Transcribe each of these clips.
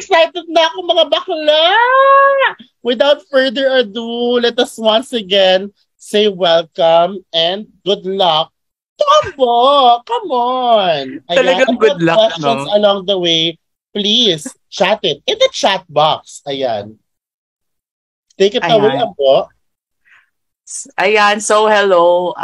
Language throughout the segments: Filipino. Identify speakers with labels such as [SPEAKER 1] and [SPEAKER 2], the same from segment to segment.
[SPEAKER 1] excited na ako mga bakla! Without further ado, let us once again say welcome and good luck to Ambo! Come on!
[SPEAKER 2] Talagang good luck,
[SPEAKER 1] questions along the way, please chat it in the chat box. Ayan. Take it away, Ambo.
[SPEAKER 2] Ayan, so hello.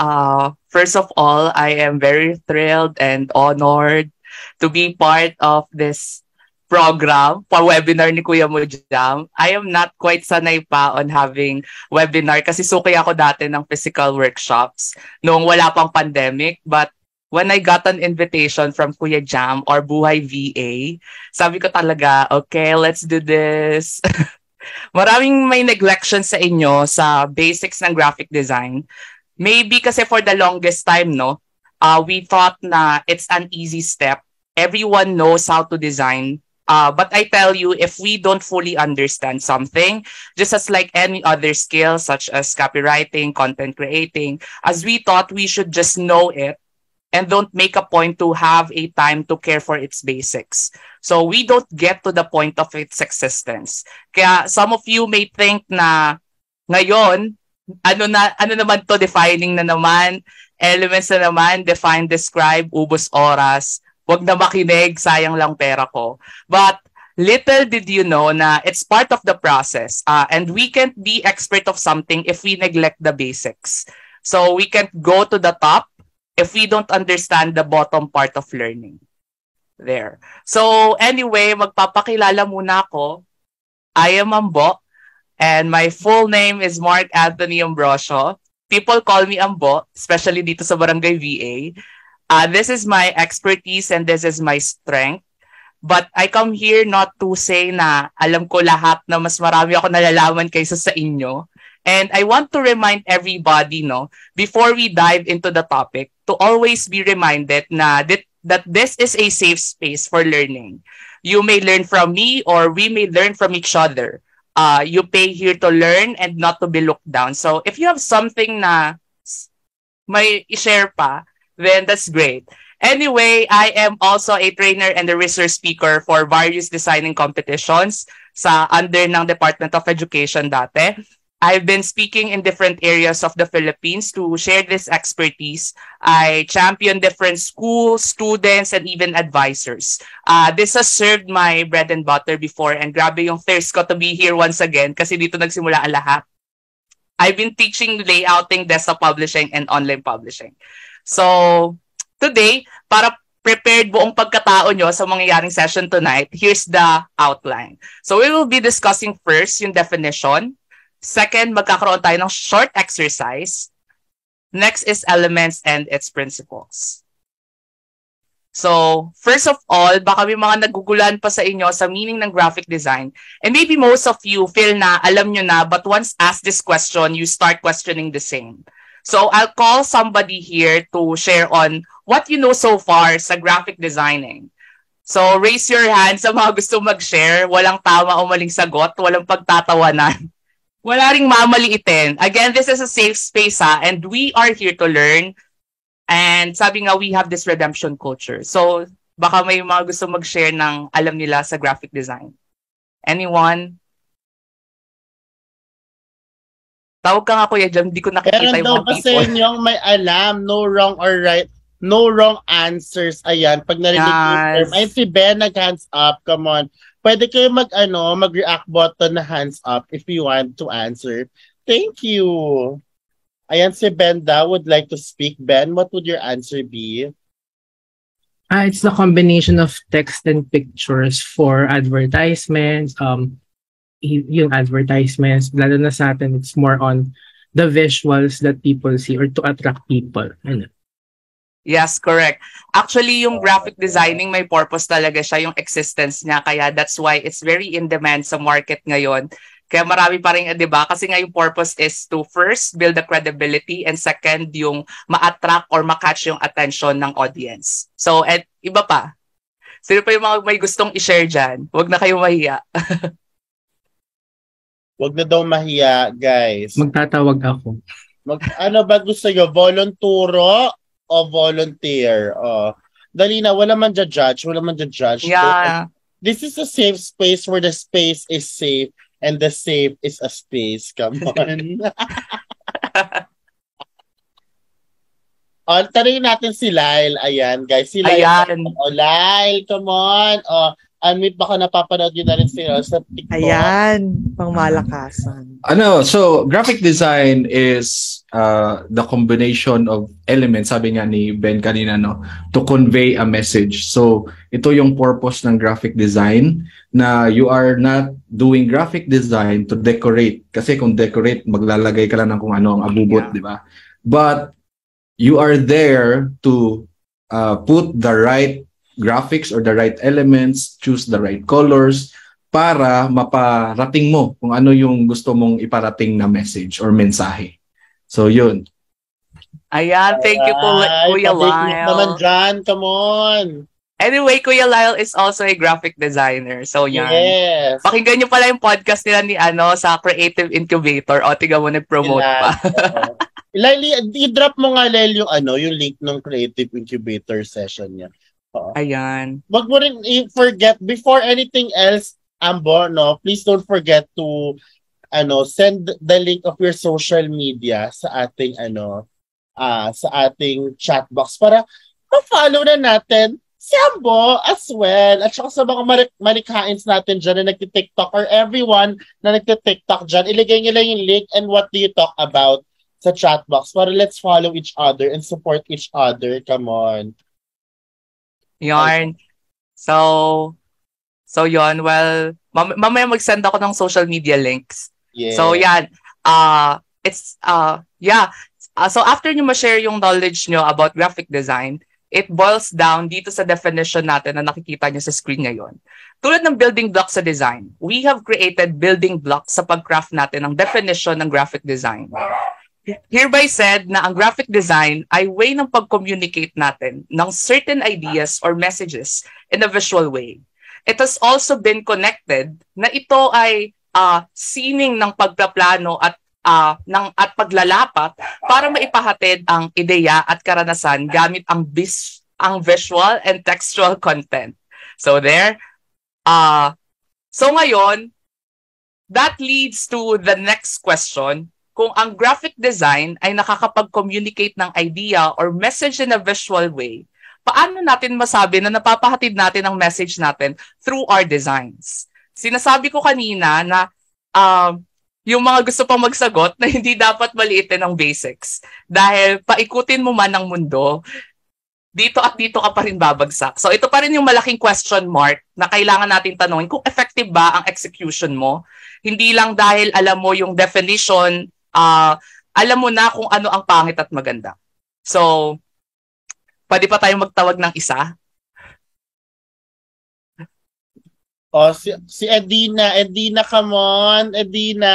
[SPEAKER 2] First of all, I am very thrilled and honored to be part of this program for webinar ni Kuya Mo Jam. I am not quite sanay pa on having webinar kasi suki ako dati ng physical workshops noong wala pang pandemic. But when I got an invitation from Kuya Jam or Buhay VA, sabi ko talaga, okay, let's do this. Maraming may neglection sa inyo sa basics ng graphic design. Maybe kasi for the longest time, we thought na it's an easy step. Everyone knows how to design. But I tell you, if we don't fully understand something, just as like any other skill, such as copywriting, content creating, as we thought we should just know it and don't make a point to have a time to care for its basics. So we don't get to the point of its existence. Kaya some of you may think na ngayon, ano naman to, defining na naman, elements na naman, define, describe, ubos oras, wag na makinig, sayang lang pera ko. But little did you know na it's part of the process. And we can't be expert of something if we neglect the basics. So we can't go to the top if we don't understand the bottom part of learning. There. So anyway, magpapakilala muna ako. I am Ambo, and my full name is Mark Anthony Ambrosio. People call me Ambo, especially dito sa Barangay VA. This is my expertise and this is my strength. But I come here not to say na alam ko lahat, na mas marami ako nalalaman kaysa sa inyo. And I want to remind everybody, before we dive into the topic, to always be reminded that this is a safe space for learning. You may learn from me or we may learn from each other. You pay here to learn and not to be looked down. So if you have something na may i-share pa, then that's great. Anyway, I am also a trainer and a research speaker for various designing competitions sa under ng Department of Education dati. I've been speaking in different areas of the Philippines to share this expertise. I champion different schools, students, and even advisors. This has served my bread and butter before, and grabe yung thirst ko to be here once again kasi dito nagsimula ang lahat. I've been teaching layouting, desktop publishing, and online publishing. So today, para prepared buong pagkatao nyo sa mangyayaring session tonight, here's the outline. So we will be discussing first yung definition. Second, magkakaroon tayo ng short exercise. Next is elements and its principles. So, first of all, baka may mga nagugulan pa sa inyo sa meaning ng graphic design. And maybe most of you feel na alam nyo na, but once asked this question, you start questioning the same. So, I'll call somebody here to share on what you know so far sa graphic designing. So, raise your hand sa mga gusto mag-share. Walang tama o maling sagot, walang pagtatawanan. Wala ring mamaliitin. Again, this is a safe space and we are here to learn. And sabi nga, we have this redemption culture. So, baka may mga gusto mag-share ng alam nila sa graphic design. Anyone? Tawag ka nga, Kuya Jam, di ko nakikita yung mga people.
[SPEAKER 1] Meron daw ba sa inyong may alam, no wrong or right, no wrong answers. Ayan, pag narinig yung term. Ay, si Ben nag-hands up, come on. Pwede kayo mag-react button na hands up if you want to answer. Thank you. Ayan, si Ben daw would like to speak. Ben, what would your answer be?
[SPEAKER 3] It's the combination of text and pictures for advertisements. Yung advertisements, lalo na sa atin, it's more on the visuals that people see or to attract people.
[SPEAKER 2] Yes, correct. Actually, yung graphic designing, may purpose talaga siya, yung existence niya. Kaya that's why it's very in demand sa market ngayon. Kaya marami pa rin, di ba? Kasi nga yung purpose is to first build the credibility and second, yung ma-attract or ma-catch yung attention ng audience. So, at iba pa. Sino pa yung mga may gustong i-share dyan? Huwag na kayo mahiya.
[SPEAKER 1] Huwag na daw mahiya, guys.
[SPEAKER 3] Magtatawag ako.
[SPEAKER 1] Ano ba gusto nyo? Volonturo o volunteer? Dali na, wala man judge. Wala man judge.
[SPEAKER 2] Yeah.
[SPEAKER 1] This is a safe space where the space is safe and the safe is a space. Come on. Tanungin natin si Lyle. Ayan, guys. Si Lyle.
[SPEAKER 2] Ayan.
[SPEAKER 1] Lyle, come on. Unmute, baka napapanood yun na rin sa TikTok.
[SPEAKER 4] Ayan, pang malakasan.
[SPEAKER 5] So graphic design is the combination of elements, sabi nga ni Ben kanina, no, to convey a message. So ito yung purpose ng graphic design, na you are not doing graphic design to decorate. Kasi kung decorate, maglalagay ka lang ng kung ano ang abubot, di ba? But you are there to put the right graphics or the right elements, choose the right colors para maparating mo kung ano yung gusto mong iparating na message or mensahe. So yun.
[SPEAKER 2] Ayan, thank you po, Kuya Lyle.
[SPEAKER 1] Naman dyan, come on.
[SPEAKER 2] Anyway, Kuya Lyle is also a graphic designer. So yan.
[SPEAKER 1] Yes.
[SPEAKER 2] Pakinggan niyo pala yung podcast nila ni sa Creative Incubator. O, tiga mo nag-promote pa.
[SPEAKER 1] Lyle, i-drop mo nga, Lyle, yung link ng Creative Incubator session niya.
[SPEAKER 2] Ayan.
[SPEAKER 1] Wag mo rin i-forget, before anything else, Ambo, no, please don't forget to send the link of your social media sa ating sa ating chat box para ma-follow na natin si Ambo as well. At saka sa mga malikhains natin dyan na nagti-TikTok, or everyone na nagti-TikTok dyan, ilagay nyo lang yung link and what do you talk about sa chat box para let's follow each other and support each other. Come on.
[SPEAKER 2] Yarn. So yon. Well, mamaya mag-send ako ng social media links.
[SPEAKER 1] Yeah.
[SPEAKER 2] So yan. So after nyo ma-share yung knowledge nyo about graphic design, it boils down dito sa definition natin na nakikita nyo sa screen ngayon. Tulad ng building blocks sa design, we have created building blocks sa pag-craft natin ng definition ng graphic design. Hereby said na ang graphic design ay way ng pag-communicate natin ng certain ideas or messages in a visual way. It has also been connected na ito ay sining ng pagpaplano at paglalapat para maipahatid ang ideya at karanasan gamit ang visual and textual content. So there. So ngayon, that leads to the next question. Kung ang graphic design ay nakakapag-communicate ng idea or message in a visual way, paano natin masabi na napapahatid natin ang message natin through our designs? Sinasabi ko kanina na yung mga gusto pang magsagot na hindi dapat maliitin ang basics. Dahil paikutin mo man ang mundo, dito at dito ka pa rin babagsak. So ito pa rin yung malaking question mark na kailangan natin tanungin kung effective ba ang execution mo. Hindi lang dahil alam mo yung definition, alam mo na kung ano ang pangit at maganda. So, pwede pa tayong magtawag ng isa?
[SPEAKER 1] Si Edina. Edina, come on. Edina.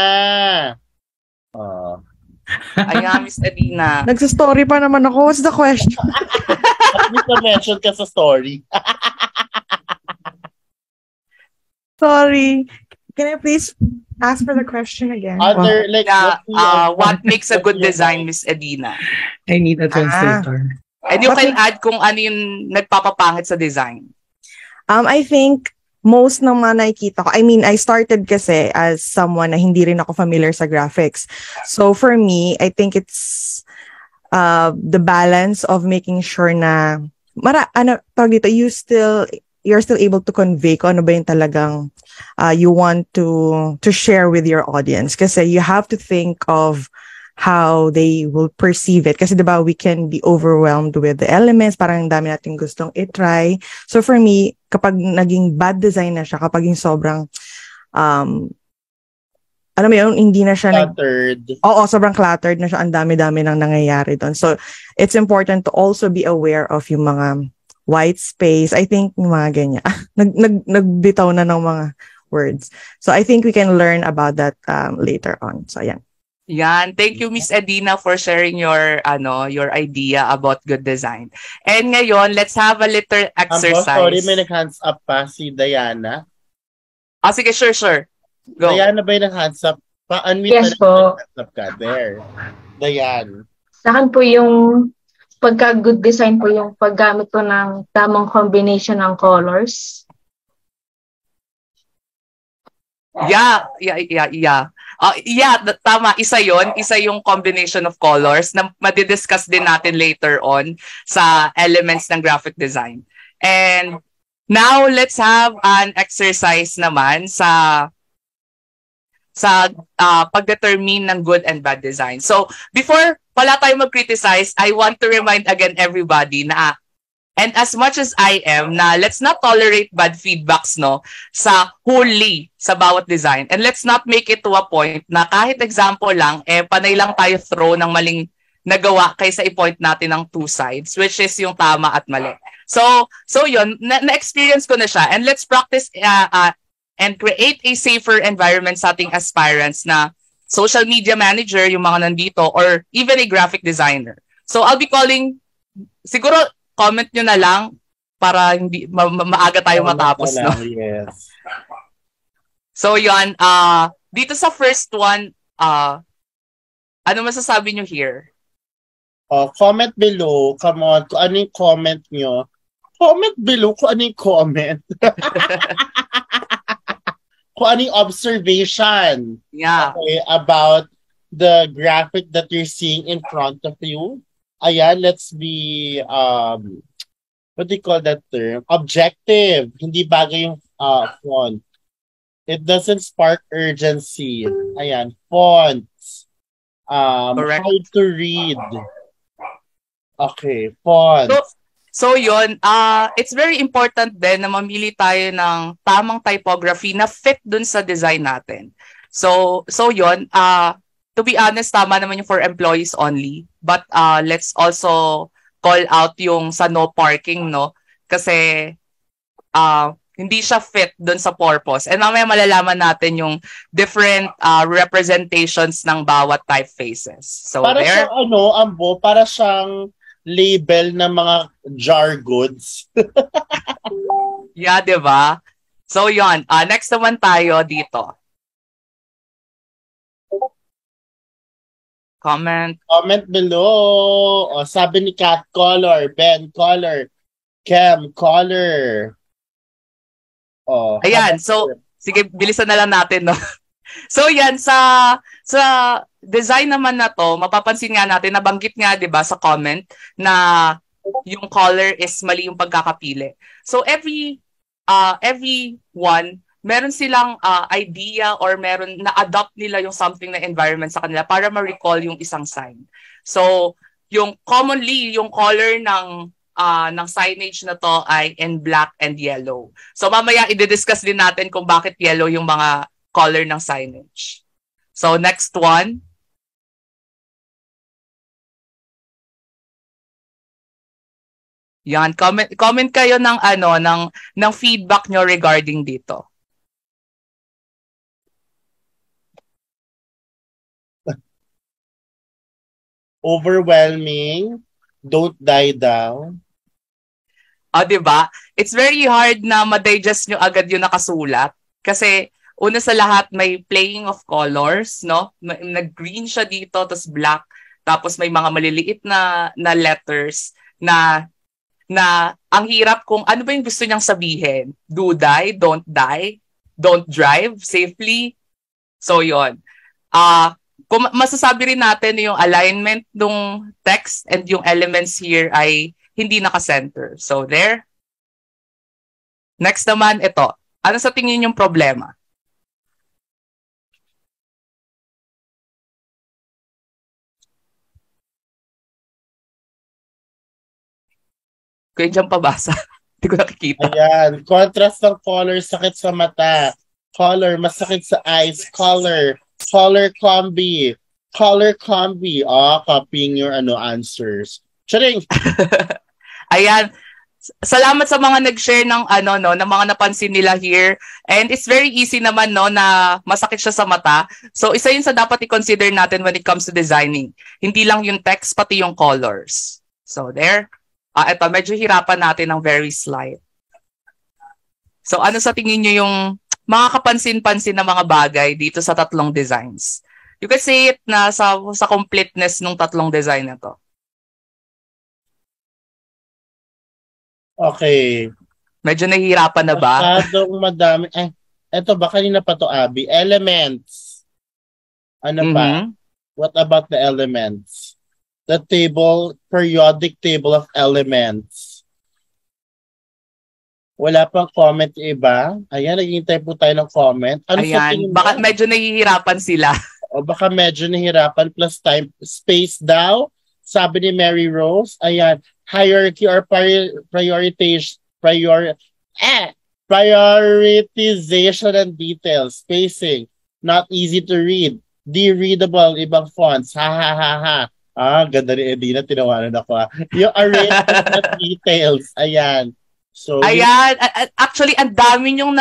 [SPEAKER 2] Ayan, Miss Edina.
[SPEAKER 4] Nagsa-story pa naman ako. What's the question?
[SPEAKER 1] At least na-mention ka sa story.
[SPEAKER 4] Sorry. Can I please ask for the question again?
[SPEAKER 2] What makes a good design, Miss Edina?
[SPEAKER 3] I need a translator.
[SPEAKER 2] And you can add kung ano yung nagpapapangit sa design.
[SPEAKER 4] I think most ng mga nakikita ko, I started kasi as someone na hindi rin ako familiar sa graphics. So for me, I think it's the balance of making sure na you're still able to convey kung ano ba yung talagang you want to share with your audience. Kasi you have to think of how they will perceive it. Kasi diba, we can be overwhelmed with the elements, parang ang dami natin gustong i-try. So for me, kapag naging bad design na siya, kapag yung sobrang alam mo yun, hindi na siya
[SPEAKER 1] cluttered.
[SPEAKER 4] Sobrang cluttered na siya. Ang dami-dami nang nangyayari doon. So it's important to also be aware of yung mga white space. I think yung mga ganyan. Nagbitaw na ng mga words. So I think we can learn about that later on. So ayan.
[SPEAKER 2] Yan. Thank you, Miss Edina, for sharing your idea about good design. And ngayon, let's have a little exercise.
[SPEAKER 1] Sorry, may nag-hands up pa si Diana.
[SPEAKER 2] Sige, sure. Go.
[SPEAKER 1] Diana ba yung nag-hands up? Pa-unmute
[SPEAKER 6] yes po.
[SPEAKER 1] Hands up ka. There. Diana.
[SPEAKER 6] Sa akin po yung pagka-good design po yung paggamit po ng tamang combination ng colors.
[SPEAKER 2] Tama. Isa yon. Isa yung combination of colors na madidiscuss din natin later on sa elements ng graphic design. And now, let's have an exercise naman sa pag-determine ng good and bad design. So, before pala tayo mag-criticize, I want to remind again everybody na and as much as I am na let's not tolerate bad feedbacks sa wholly sa bawat design. And let's not make it to a point na kahit example lang, panay lang tayo throw ng maling nagawa kaysa i-point natin ng two sides, which is yung tama at mali. So yun, na-experience ko na siya. And let's practice and create a safer environment sa ating aspirants na social media manager, yung mga nandito, or even a graphic designer. So I'll be calling, siguro, comment nyo na lang para hindi maaga tayo matapos. No?
[SPEAKER 1] Yes.
[SPEAKER 2] So yun, dito sa first one, ano masasabi nyo here?
[SPEAKER 1] Comment below. Come on, kung ano yung comment nyo. Comment below kung ano yung comment. Kung ano yung observation.
[SPEAKER 2] Yeah.
[SPEAKER 1] Okay, about the graphic that you're seeing in front of you. Ayan, let's be, what do you call that term? Objective. Hindi bagay yung font. It doesn't spark urgency. Ayan, fonts. Hard to read. Okay, fonts.
[SPEAKER 2] So yun, it's very important din na mamili tayo ng tamang typography na fit dun sa design natin. So yun, to be honest, tama naman yung for employees only. But let's also call out yung sa no parking, no? Kasi hindi siya fit dun sa purpose. And mamaya malalaman natin yung different representations ng bawat typefaces. So
[SPEAKER 1] para
[SPEAKER 2] there.
[SPEAKER 1] Siyang, Ambo, para siyang label ng mga jar goods.
[SPEAKER 2] Yeah, diba? So yun, next naman tayo dito. Comment
[SPEAKER 1] below. Sabi ni Cat, color. Ben, color. Cam, color.
[SPEAKER 2] Ayan, so sige, bilisan na lang natin, no? So yan, sa design naman na to, mapapansin nga natin, nabanggit nga 'di ba sa comment na yung color is mali yung pagkakapili. So every one, meron silang idea or meron na-adopt nila yung something na environment sa kanila para ma-recall yung isang sign. So yung commonly yung color ng signage na to ay in black and yellow. So mamaya i-discuss din natin kung bakit yellow yung mga color ng signage. So next one. Yan, comment kayo ng ng feedback nyo regarding dito.
[SPEAKER 1] Overwhelming. Don't die down.
[SPEAKER 2] Diba? It's very hard na ma-digest nyo agad yung nakasulat. Kasi, una sa lahat, may playing of colors, no? Nag-green siya dito, tapos black. Tapos may mga maliliit na letters na ang hirap kung ano ba yung gusto niyang sabihin. Do die, don't drive safely. So, yon. Kung masasabi rin natin yung alignment ng text and yung elements here ay hindi naka-center. So, there. Next naman, ito. Ano sa tingin yung problema? Kaya dyan pabasa. Hindi ko nakikita.
[SPEAKER 1] Ayan. Contrast ng color, sakit sa mata. Color, masakit sa eyes. Color combi. Copying your answers. Charing!
[SPEAKER 2] Ayan. Salamat sa mga nag-share ng ng mga napansin nila here. And it's very easy naman na masakit siya sa mata. So isa yun sa dapat i-consider natin when it comes to designing. Hindi lang yung text, pati yung colors. So there. Ito, medyo hirapan natin ng very slight. So ano sa tingin nyo yung mga kapansin-pansin na mga bagay dito sa tatlong designs? You can say it na sa completeness ng tatlong design na to.
[SPEAKER 1] Okay.
[SPEAKER 2] Medyo nahihirapan na ba?
[SPEAKER 1] Masyadong madami. Eto ba, kanina pa to, Abby? Elements. Ano pa? What about the elements? The table, periodic table of elements. Wala pang comment iba. Ayan, naghihintay po tayo ng comment. Ano sa tingin mo?
[SPEAKER 2] Baka medyo nahihirapan sila.
[SPEAKER 1] O baka medyo nahihirapan plus time. Space daw. Sabi ni Mary Rose. Ayan, hierarchy or prioritization and details. Spacing. Not easy to read. De-readable. Ibang fonts. Ha ha ha ha. Ganda ni Edina. Tinawanan ako. Yung array of details. Ayan. So,
[SPEAKER 2] ayan, actually ang dami nyong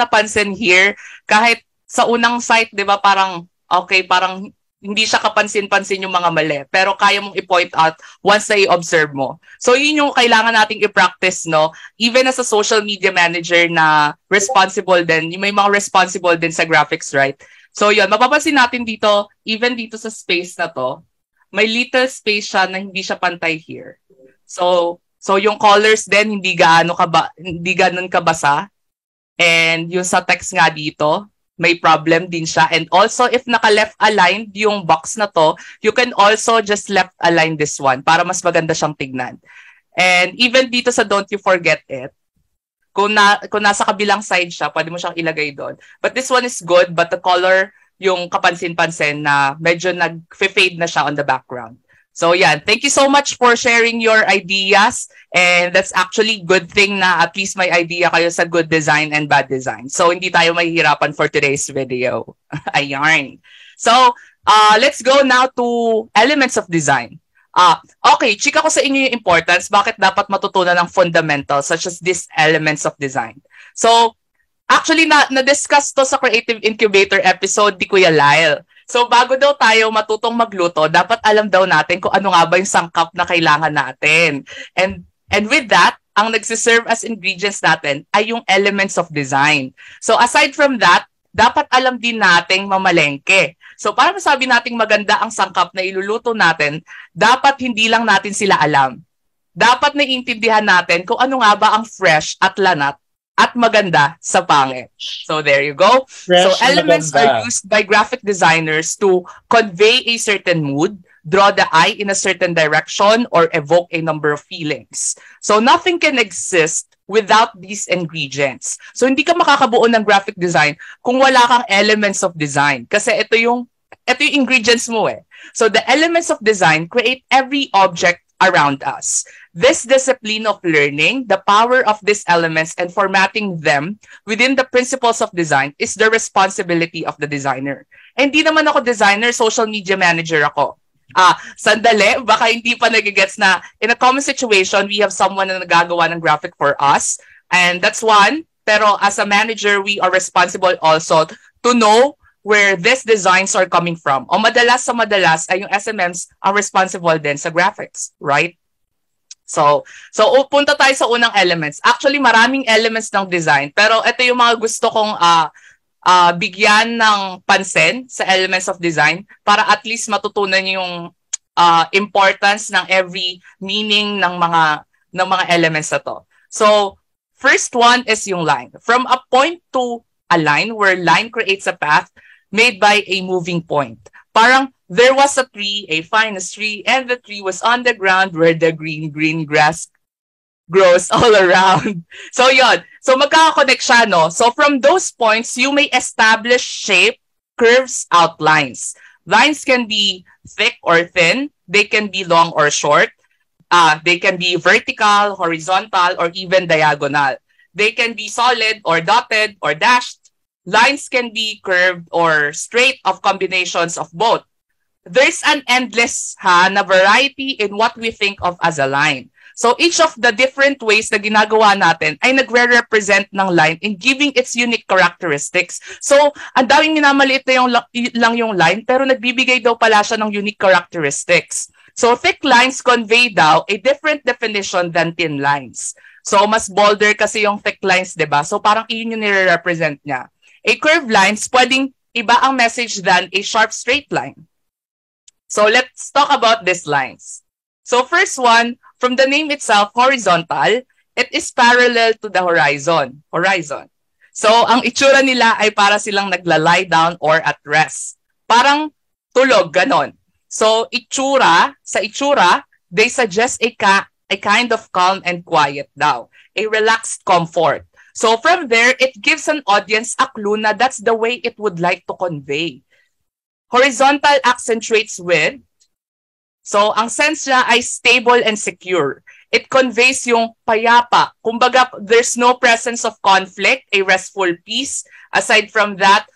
[SPEAKER 2] napansin here kahit sa unang site, 'di ba, parang okay, parang hindi siya kapansin-pansin yung mga mali, pero kaya mong i-point out once na i-observe mo. So yun yung kailangan nating i-practice, no? Even as a social media manager na responsible din, may mga responsible din sa graphics, right? So yun, mapapansin natin dito, even dito sa space na to, may little space siya na hindi siya pantay here. So yung colors din hindi ganoon kabasa. And yung sa text nga dito, may problem din siya. And also if naka-left aligned yung box na to, you can also just left align this one para mas maganda siyang tignan. And even dito sa Don't You Forget It, kung nasa kabilang side siya, pwede mo siyang ilagay doon. But this one is good, but the color, yung kapansin-pansin na medyo nag-fade na siya on the background. So yeah, thank you so much for sharing your ideas, and that's actually good thing na at least may idea kayo sa good design and bad design. So hindi tayo mahihirapan for today's video. Ayan. So let's go now to elements of design. Okay, chika ko sa inyo yung importance, bakit dapat matutunan ng fundamentals such as these elements of design. So actually na-discuss to sa Creative Incubator episode di Kuya Lyle. So bago daw tayo matutong magluto, dapat alam daw natin kung ano nga ba yung sangkap na kailangan natin. And with that, ang nagsiserve as ingredients natin ay yung elements of design. So aside from that, dapat alam din nating mamalengke. So para masabi nating maganda ang sangkap na iluluto natin, dapat hindi lang natin sila alam. Dapat naiintindihan natin kung ano nga ba ang fresh at lanat at maganda sa pangit. So there you go.
[SPEAKER 1] Fresh,
[SPEAKER 2] so elements are used by graphic designers to convey a certain mood, draw the eye in a certain direction, or evoke a number of feelings. So nothing can exist without these ingredients. So hindi ka makakabuo ng graphic design kung wala kang elements of design. Kasi ito yung ingredients mo eh. So the elements of design create every object around us. This discipline of learning the power of these elements and formatting them within the principles of design is the responsibility of the designer. And hindi naman ako designer, social media manager ako. Sandali, baka hindi pa nagigets na in a common situation, we have someone na nagagawa ng graphic for us. And that's one. Pero as a manager, we are responsible also to know where these designs are coming from. O madalas ay yung SMMs ang responsible din sa graphics, right? So punta tayo sa unang elements. Actually, maraming elements ng design, pero ito yung mga gusto kong bigyan ng pansin sa elements of design para at least matutunan yung importance ng every meaning ng mga elements na to. So, first one is yung line. From a point to a line, where line creates a path made by a moving point. Parang there was a tree, a finest tree, and the tree was on the ground where the green grass grows all around. So yon. So magkaka-connect siya, no? So from those points, you may establish shape, curves, outlines. Lines can be thick or thin. They can be long or short. They can be vertical, horizontal, or even diagonal. They can be solid or dotted or dashed. Lines can be curved or straight of combinations of both. There's an endless na variety in what we think of as a line. So each of the different ways na ginagawa natin ay nagre-represent ng line in giving its unique characteristics. So ang daming minamaliit na lang yung line, pero nagbibigay daw pala siya ng unique characteristics. So thick lines convey daw a different definition than thin lines. So mas bolder kasi yung thick lines, 'di ba? So parang iyon yung nire-represent niya. A curved lines, pwedeng iba ang message than a sharp straight line. So let's talk about these lines. So first one, from the name itself, horizontal, it is parallel to the horizon. So, ang itsura nila ay para silang nagla-lie down or at rest. Parang tulog, ganon. So, sa itsura, they suggest a kind of calm and quiet daw. A relaxed comfort. So, from there, it gives an audience a clue na that's the way it would like to convey. Horizontal accentuates with. So, ang sense niya ay stable and secure. It conveys yung payapa. Kumbaga, there's no presence of conflict, a restful peace. Aside from that,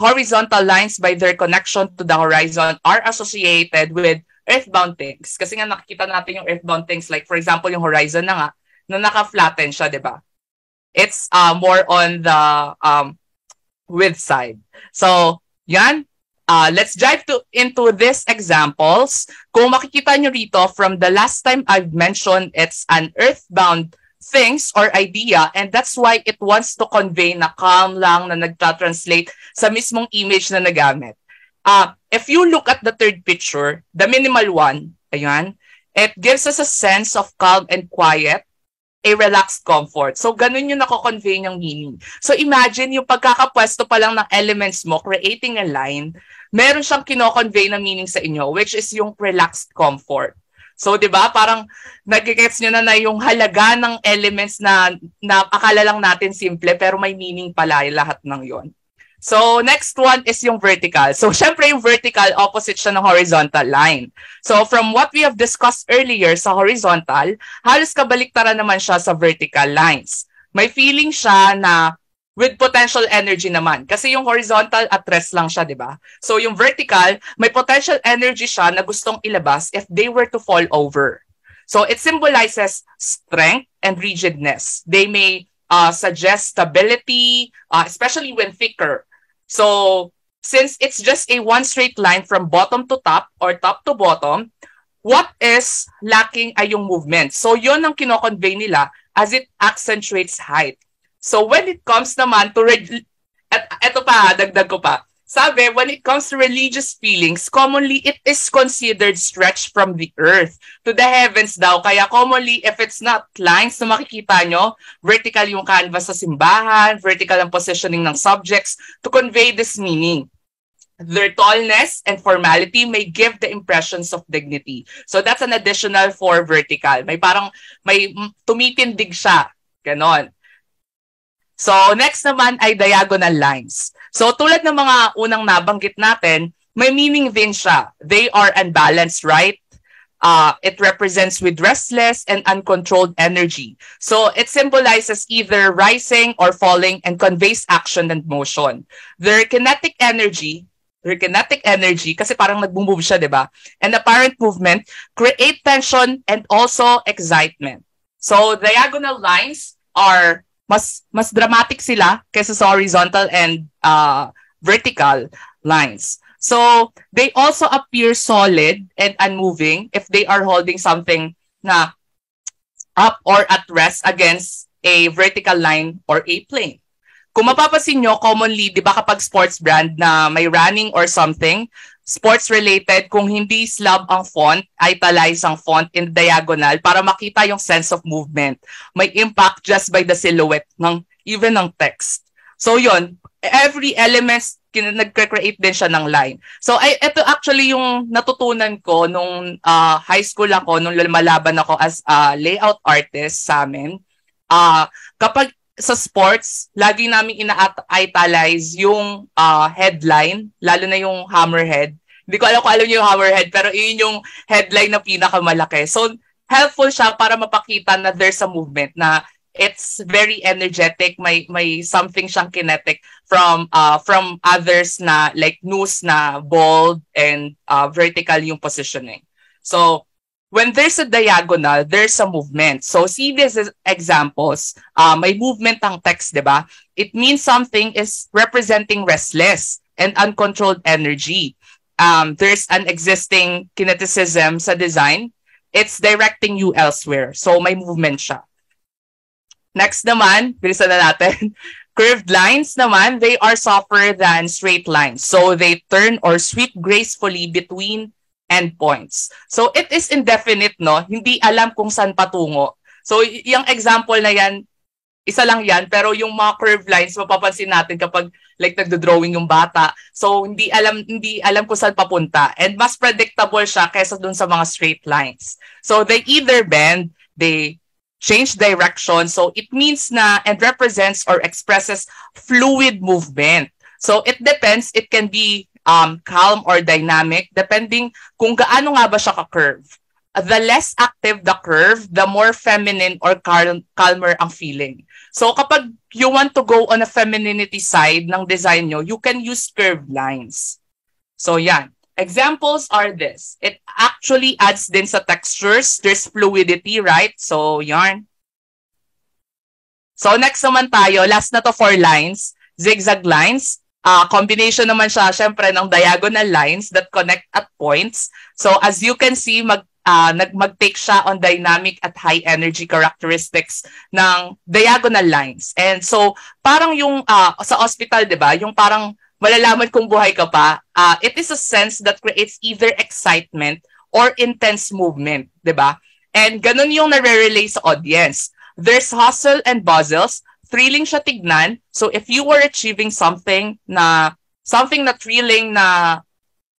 [SPEAKER 2] horizontal lines by their connection to the horizon are associated with earthbound things. Kasi nga nakikita natin yung earthbound things. Like for example, yung horizon na nga, na naka-flatten siya, di ba? It's more on the width side. So, yan. Let's dive into these examples. Kung makikita nyo rito, from the last time I've mentioned, it's an earthbound things or idea, and that's why it wants to convey na calm lang na nagta-translate sa mismong image na nagamit. If you look at the third picture, the minimal one, ayan, it gives us a sense of calm and quiet, a relaxed comfort. So, ganun yung nako-convey niyang meaning. So, imagine yung pagkakapwesto pa lang ng elements mo, creating a line, meron siyang kino-convey na meaning sa inyo, which is yung relaxed comfort. So, di ba, parang nagigets nyo na yung halaga ng elements na akala lang natin simple, pero may meaning pala lahat ng yon. So, next one is yung vertical. So, syempre yung vertical, opposite siya ng horizontal line. So, from what we have discussed earlier sa horizontal, halos kabaliktaran naman siya sa vertical lines. May feeling siya na with potential energy naman. Kasi yung horizontal at rest lang siya, di ba? So, yung vertical, may potential energy siya na gustong ilabas if they were to fall over. So, it symbolizes strength and rigidness. They may suggest stability, especially when thicker. So, since it's just a one straight line from bottom to top or top to bottom, what is lacking ay yung movement. So, yun ang kino-convey nila as it accentuates height. So, when it comes naman to, eto pa, dagdag ko pa. Sabi, when it comes to religious feelings, commonly it is considered stretched from the earth to the heavens daw. Kaya commonly, if it's not lines na makikita nyo, vertical yung canvas sa simbahan, vertical ang positioning ng subjects to convey this meaning. Their tallness and formality may give the impressions of dignity. So that's an additional for vertical. May tumitindig siya. Ganon. So, next naman ay diagonal lines. So, tulad ng mga unang nabanggit natin, may meaning din siya. They are unbalanced, right? It represents with restless and uncontrolled energy. So, it symbolizes either rising or falling and conveys action and motion. Their kinetic energy, kasi parang nag-move siya, di ba? And apparent movement create tension and also excitement. So, diagonal lines are mas dramatic sila kaysa sa horizontal and vertical lines. So, they also appear solid and unmoving if they are holding something na up or at rest against a vertical line or a plane. Kung mapapasin nyo, commonly, di ba kapag sports brand na may running or something, sports-related, kung hindi slab ang font, italize ang font in diagonal para makita yung sense of movement. May impact just by the silhouette even ng text. So yun, every element, nag-create din siya ng line. So ito actually yung natutunan ko nung high school ako, nung lumalaban ako as layout artist sa amin. Kapag sa sports, lagi namin ina-italize yung headline, lalo na yung hammerhead. Hindi ko alam kung alam niyo yung hammerhead, pero yun yung headline na pinakamalaki. So, helpful siya para mapakita na there's a movement, na it's very energetic, may something siyang kinetic from others na like news na bold and vertical yung positioning. So, when there's a diagonal, there's a movement. So, see these examples. May movement ang text, di ba? It means something is representing restless and uncontrolled energy. There's an existing kineticism sa design. It's directing you elsewhere. So, may movement siya. Next naman, bilisan na natin. Curved lines naman, they are softer than straight lines. So, they turn or sweep gracefully between endpoints. So, it is indefinite, no? Hindi alam kung saan patungo. So, yung example na yan, isa lang yan, pero yung mga curved lines, mapapansin natin kapag like nagdo-drawing yung bata. So, hindi alam kung saan papunta. And mas predictable siya kaysa dun sa mga straight lines. So, they either bend, they change direction. So, it means na and represents or expresses fluid movement. So, it depends. It can be calm or dynamic depending kung gaano nga ba siya ka-curve. The less active the curve, the more feminine or calmer ang feeling. So kapag you want to go on a femininity side ng design nyo, you can use curved lines. So yan. Examples are this. It actually adds din sa textures. There's fluidity, right? So yarn. So next naman tayo, last na to 4 lines, zigzag lines. Combination naman siya, syempre, ng diagonal lines that connect at points. So as you can see, mag-take siya on dynamic at high energy characteristics ng diagonal lines. And so, parang yung sa hospital, di ba? Yung parang malalaman kung buhay ka pa, it is a sense that creates either excitement or intense movement, di ba? And ganun yung nare-relay sa audience. There's hustle and bustles, thrilling siya tignan. So if you were achieving something na thrilling na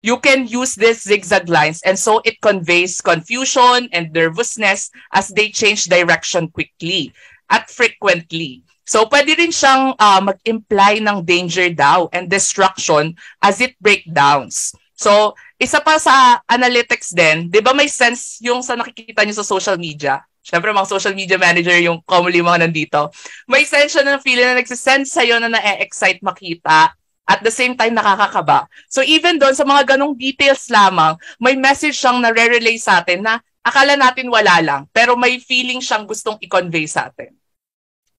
[SPEAKER 2] you can use these zigzag lines, and so it conveys confusion and nervousness as they change direction quickly at frequently. So pwede rin siyang mag-imply ng danger daw and destruction as it breakdowns. So isa pa sa analytics din, di ba may sense yung sa nakikita niyo sa social media? Siyempre, mga social media manager yung commonly mga nandito. May sense siya ng feeling na nagsisend sa'yo na na-excite makita. At the same time, nakakakaba. So even doon sa mga ganong details lamang, may message siyang nare-relay sa atin na akala natin wala lang, pero may feeling siyang gustong i-convey sa atin.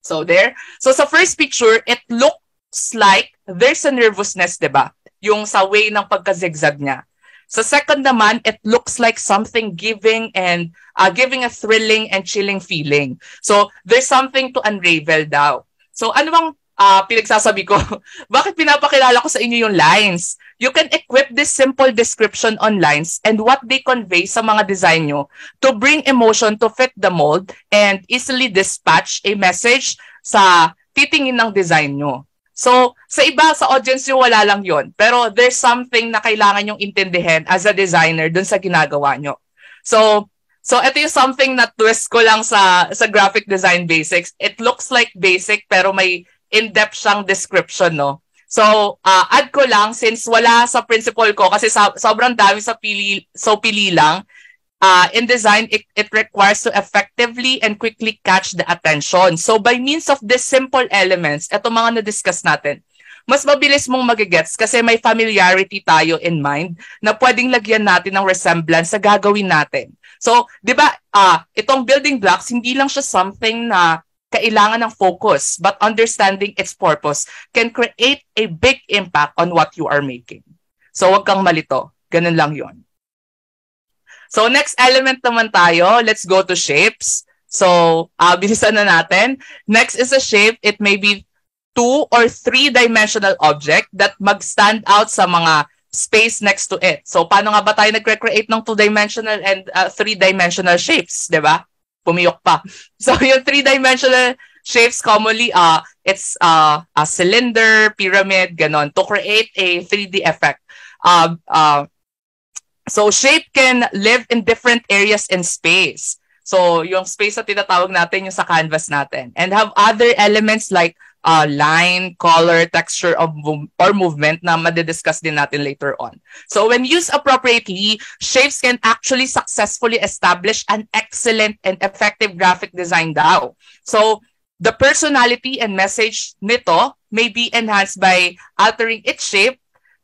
[SPEAKER 2] So there. So sa first picture, it looks like there's a nervousness, diba? Yung sa way ng pagka-zigzag niya. Sa second naman, it looks like something giving a thrilling and chilling feeling. So there's something to unravel daw. So ano bang pinagsasabi ko? Bakit pinapakilala ko sa inyo yung lines? You can equip this simple description on lines and what they convey sa mga design nyo to bring emotion to fit the mold and easily dispatch a message sa titingin ng design nyo. So, sa iba, sa audience nyo, wala lang yon. Pero there's something na kailangan nyong intindihin as a designer dun sa ginagawa nyo. So ito yung something na twist ko lang sa graphic design basics. It looks like basic pero may in-depth siyang description, no? So, add ko lang since wala sa principle ko kasi sobrang dami sa pili lang. In design, it requires to effectively and quickly catch the attention. So, by means of these simple elements, ito mga na-discuss natin, mas mabilis mong magigets kasi may familiarity tayo in mind na pwedeng lagyan natin ng resemblance sa gagawin natin. So, di ba, itong building blocks, hindi lang siya something na kailangan ng focus, but understanding its purpose can create a big impact on what you are making. So, wag kang malito. Ganun lang yon. So, next element naman tayo. Let's go to shapes. So, bilisan na natin. Next is a shape. It may be 2 or 3-dimensional object that mag-stand out sa mga space next to it. So, paano nga ba tayo nagre-create ng 2-dimensional and 3-dimensional shapes? Diba? Pumiyok pa. So, yung 3-dimensional shapes commonly, it's a cylinder, pyramid, ganon, to create a 3D effect. So, shape can live in different areas in space. So, yung space na tinatawag natin, yung sa canvas natin. And have other elements like line, color, texture, or movement na madidiscuss din natin later on. So, when used appropriately, shapes can actually successfully establish an excellent and effective graphic design daw. So, the personality and message nito may be enhanced by altering its shape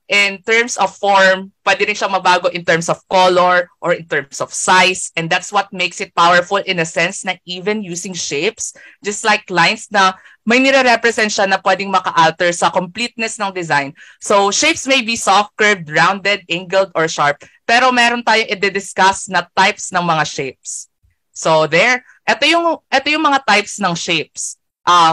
[SPEAKER 2] in terms of form, pwede rin siya mabago in terms of color or in terms of size. And that's what makes it powerful in a sense na even using shapes, just like lines na may nire-represent siya na pwedeng maka-alter sa completeness ng design. So shapes may be soft, curved, rounded, angled, or sharp. Pero meron tayong i-discuss na types ng mga shapes. So there, ito yung mga types ng shapes.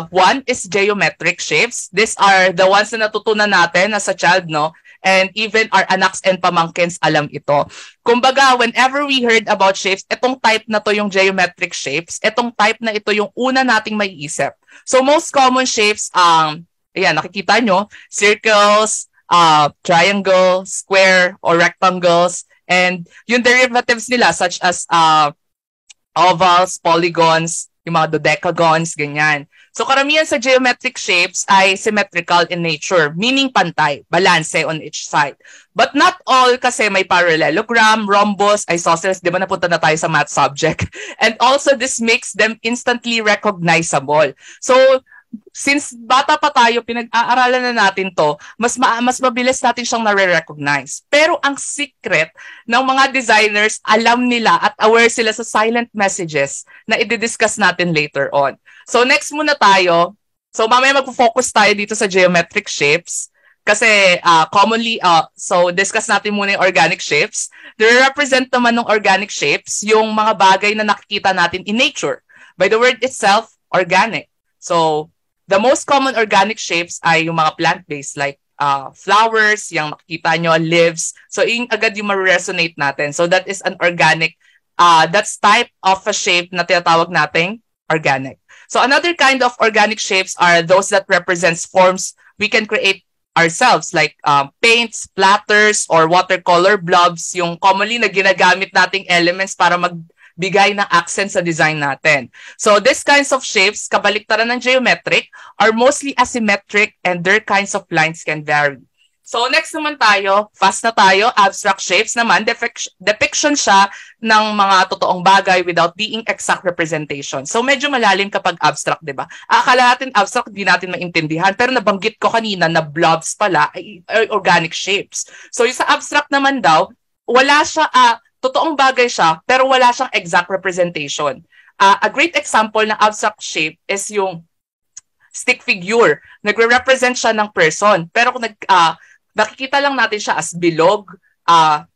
[SPEAKER 2] One is geometric shapes. These are the ones na natutunan natin as a child, no? and even our anaks and pamangkins alam ito. Kumbaga, whenever we heard about shapes, itong type na to yung geometric shapes, itong type na ito yung una nating maiisip. So most common shapes, ayan, nakikita nyo, circles, triangle, square, or rectangles, and yung derivatives nila such as ovals, polygons, yung mga dodecagons, ganyan. So karamihan sa geometric shapes ay symmetrical in nature, meaning pantay, balance on each side. But not all kasi may parallelogram, rhombus, isosceles, di ba napunta na tayo sa math subject? And also this makes them instantly recognizable. So since bata pa tayo, pinag-aaralan na natin to, mas mabilis natin siyang nare-recognize. Pero ang secret ng mga designers, alam nila at aware sila sa silent messages na i-discuss natin later on. So next muna tayo. So mamaya magpo-focus tayo dito sa geometric shapes. Kasi commonly, so discuss natin muna yung organic shapes. Represent naman ng organic shapes yung mga bagay na nakikita natin in nature. By the word itself, organic. So the most common organic shapes ay yung mga plant-based like flowers, yung makikita nyo, leaves. So yung agad yung ma-resonate natin. So that is an organic, that's type of a shape na tinatawag nating organic. So another kind of organic shapes are those that represents forms we can create ourselves like paints, splatters, or watercolor blobs, yung commonly na ginagamit nating elements para magbigay ng accent sa design natin. So these kinds of shapes, kabaliktaran ng geometric, are mostly asymmetric and their kinds of lines can vary. So next naman tayo, fast na tayo, abstract shapes naman, depiction siya ng mga totoong bagay without being exact representation. So medyo malalim kapag abstract, di ba? Akala natin abstract, di natin maintindihan, pero nabanggit ko kanina na blobs pala ay organic shapes. So yung sa abstract naman daw, wala siya, totoong bagay siya, pero wala siyang exact representation. A great example na abstract shape is yung stick figure. Nagre-represent siya ng person, pero kung nakikita lang natin siya as bilog,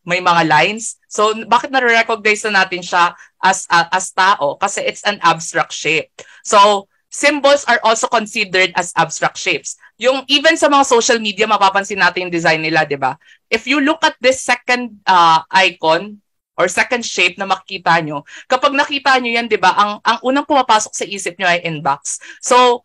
[SPEAKER 2] may mga lines. So, bakit na-recognize na natin siya as tao? Kasi it's an abstract shape. So, symbols are also considered as abstract shapes. Yung even sa mga social media, mapapansin natin yung design nila, di ba? If you look at this second icon, or second shape na makikita nyo, kapag nakita nyo yan, di ba, ang unang pumapasok sa isip nyo ay inbox. So,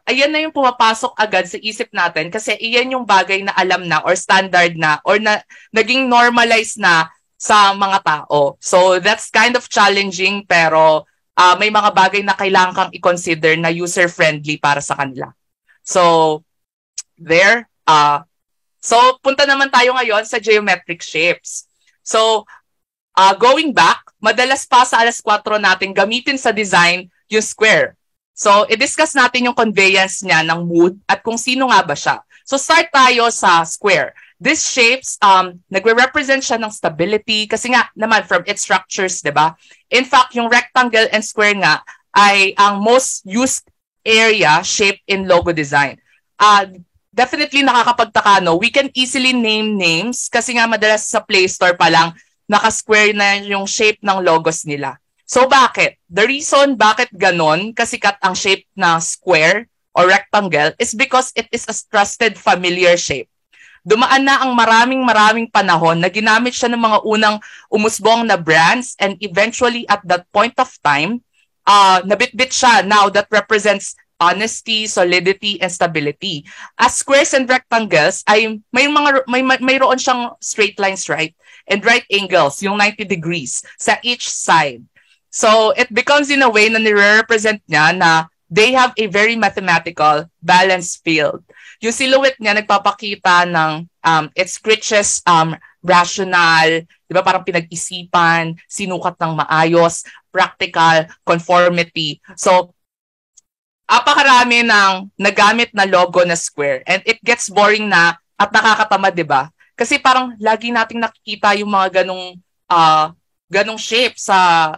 [SPEAKER 2] ayan na yung pumapasok agad sa isip natin kasi iyan yung bagay na alam na or standard na or na naging normalized na sa mga tao. So that's kind of challenging pero may mga bagay na kailangan kang i-consider na user-friendly para sa kanila. So there. So punta naman tayo ngayon sa geometric shapes. So going back, madalas pa sa alas 4 natin gamitin sa design yung square. So, i-discuss natin yung conveyance niya ng mood at kung sino nga ba siya. So, start tayo sa square. These shapes, nagre-represent siya ng stability kasi nga naman from its structures, di ba? In fact, yung rectangle and square nga ay ang most used area shape in logo design. Definitely nakakapagtaka, no? We can easily name names kasi nga madalas sa Play Store pa lang naka-square na yung shape ng logos nila. So bakit? The reason bakit ganon kasikat ang shape na square or rectangle is because it is a trusted familiar shape. Dumaan na ang maraming panahon na ginamit siya ng mga unang umusbong na brands and eventually at that point of time, nabitbit siya now that represents honesty, solidity, and stability. As squares and rectangles ay mayroon siyang straight lines, right? And right angles, yung 90 degrees sa each side. So, it becomes in a way na nire-represent niya na they have a very mathematical, balanced field. Yung silhouette niya nagpapakita ng it screeches rational, di ba parang pinag-isipan, sinukat ng maayos, practical, conformity. So, apakarami ng nagamit na logo na square and it gets boring na at nakakatamad, di ba? Kasi parang lagi nating nakikita yung mga ganong shape sa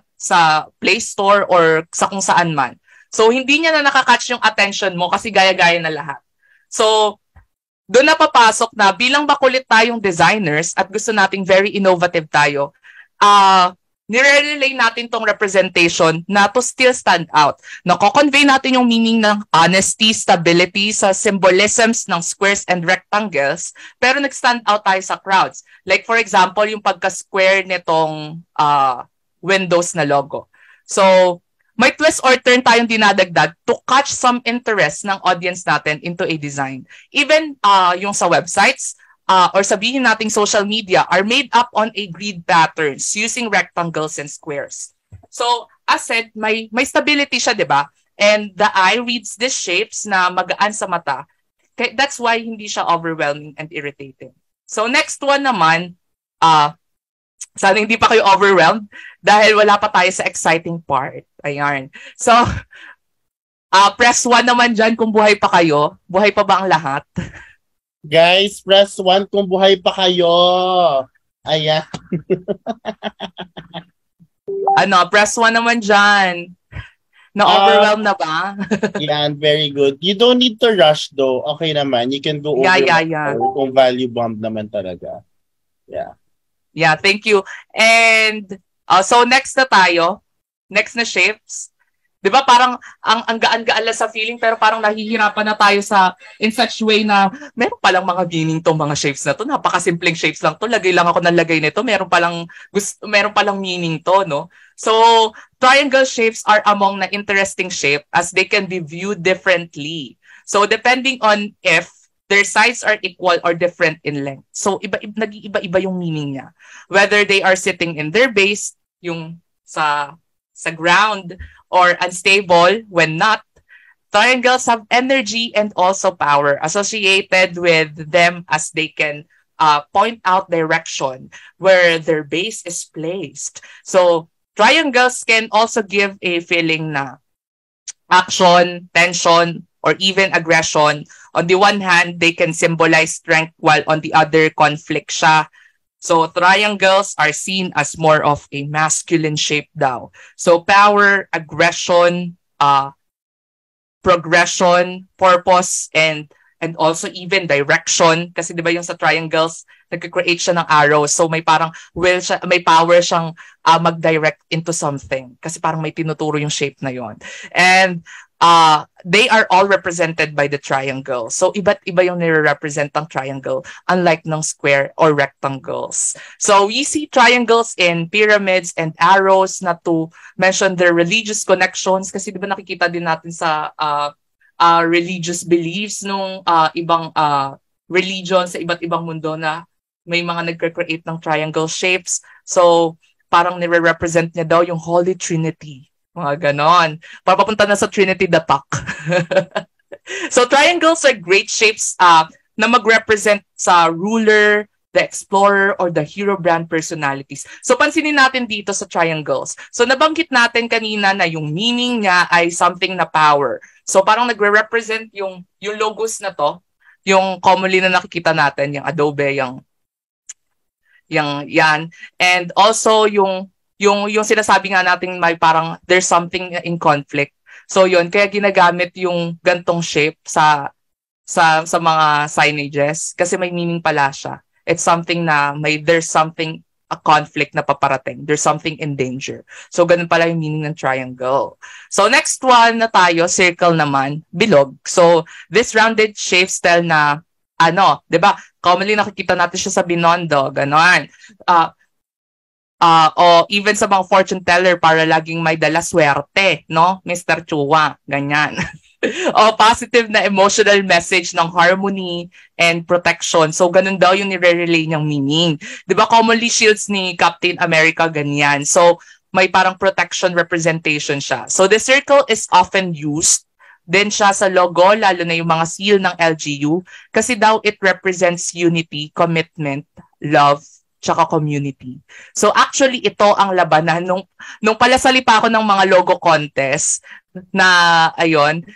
[SPEAKER 2] Play Store or sa kung saan man. So, hindi niya na nakakatch yung attention mo kasi gaya-gaya na lahat. So, doon na papasok na bilang makulit tayong designers at gusto nating very innovative tayo, nire-relay natin tong representation na to still stand out. Nako-convey natin yung meaning ng honesty, stability sa symbolisms ng squares and rectangles, pero nag-stand out tayo sa crowds. Like for example, yung pagka-square nitong Windows na logo. So, may twist or turn tayong dinadagdag to catch some interest ng audience natin into a design. Even yung sa websites, or sabihin nating social media are made up on a grid patterns using rectangles and squares. So, as said, may stability siya, di ba? And the eye reads these shapes na magaan sa mata. That's why hindi siya overwhelming and irritating. So, next one naman, sana hindi pa kayo overwhelmed dahil wala pa tayo sa exciting part. Ayan. So, press 1 naman dyan kung buhay pa kayo. Buhay pa ba ang lahat?
[SPEAKER 1] Guys, press 1 kung buhay pa kayo. Ayan.
[SPEAKER 2] Press 1 naman dyan. Na-overwhelm na ba?
[SPEAKER 1] Yan, very good. You don't need to rush though. Okay naman. You can go over kung value bomb naman talaga. Yeah.
[SPEAKER 2] Yeah, thank you. And so next na tayo. Next na shapes. 'Di ba parang ang gaan-gaan lang sa feeling pero parang nahihirapan na tayo in such way na meron palang mga meaning tong mga shapes na to. Napakasimpleng shapes lang to. Lagay lang ako ng lagay nito. Meron palang meaning to, no? So, triangle shapes are among the interesting shape as they can be viewed differently. So, depending on if their sides are equal or different in length. So, nag-iiba-iba yung meaning niya. Whether they are sitting in their base, yung sa ground, or unstable when not, triangles have energy and also power associated with them as they can point out direction where their base is placed. So, triangles can also give a feeling na action, tension, or even aggression. On the one hand, they can symbolize strength while on the other, conflict siya. So, triangles are seen as more of a masculine shape daw. So, power, aggression, progression, purpose, and also even direction. Kasi di ba yung sa triangles, nag-create siya ng arrows. So, may parang will siya, may power siyang mag-direct into something. Kasi parang may tinuturo yung shape na yon. And they are all represented by the triangle. So, iba't iba yung nire-represent ng triangle, unlike ng square or rectangles. So, we see triangles in pyramids and arrows na to mention their religious connections. Kasi di ba nakikita din natin sa religious beliefs nung ibang religion sa iba't ibang mundo na may mga nagre-create ng triangle shapes. So, parang nire-represent niya daw yung Holy Trinity. Mga ganon. Papapunta na sa Trinity the Talk. So, triangles are great shapes na mag-represent sa ruler, the explorer, or the hero brand personalities. So, pansinin natin dito sa triangles. So, nabanggit natin kanina na yung meaning niya ay something na power. So, parang nagre-represent yung logos na to, yung commonly na nakikita natin, yung Adobe, yung yan. And also, yung sinasabi nga natin may parang there's something in conflict. So yun, kaya ginagamit yung gantong shape sa mga signages kasi may meaning pala siya. It's something na there's something, a conflict na paparating. There's something in danger. So ganun pala yung meaning ng triangle. So next one na tayo, circle naman, bilog. So this rounded shape style na 'di ba? Commonly nakikita natin siya sa Binondo, ganon. O even sa mga fortune teller para laging may dala swerte, no? Mr. Chua, ganyan. O positive na emotional message ng harmony and protection. So, ganun daw yung nire-relay niyang meaning. Di ba, commonly shields ni Captain America, ganyan. So, may parang protection representation siya. So, the circle is often used din siya sa logo, lalo na yung mga seal ng LGU, kasi daw it represents unity, commitment, love, tsaka community. So actually ito ang labanan nung palasali pa ako ng mga logo contest na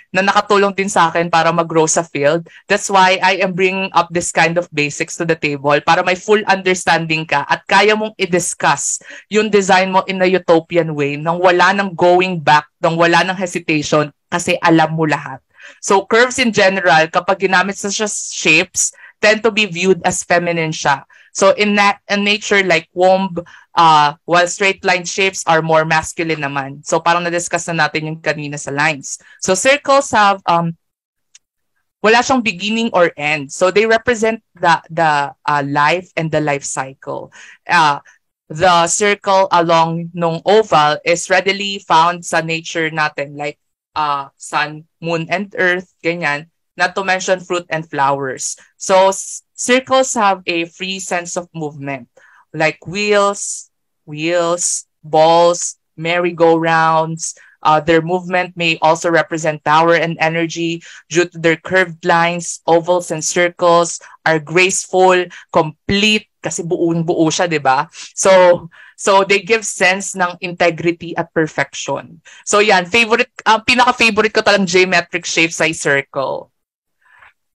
[SPEAKER 2] nakatulong din sa akin para mag-grow sa field. That's why I am bringing up this kind of basics to the table para may full understanding ka at kaya mong i-discuss yung design mo in a utopian way nang wala nang going back, nang wala nang hesitation kasi alam mo lahat. So curves in general, kapag ginamit sa shapes, tend to be viewed as feminine siya. So in nature, like womb, while straight line shapes are more masculine naman. So parang na-discuss na natin yung kanina sa lines. So circles have wala siyang beginning or end. So they represent the life and the life cycle. The circle along nung oval is readily found sa nature natin, like sun, moon, and earth, ganyan, not to mention fruit and flowers. So circles have a free sense of movement, like wheels, balls, merry-go-rounds. Their movement may also represent power and energy due to their curved lines. Ovals and circles are graceful, complete, kasi buong-buo siya, di ba? So they give sense ng integrity at perfection. So yan, pinaka-favorite ko talang geometric shapes ay circle.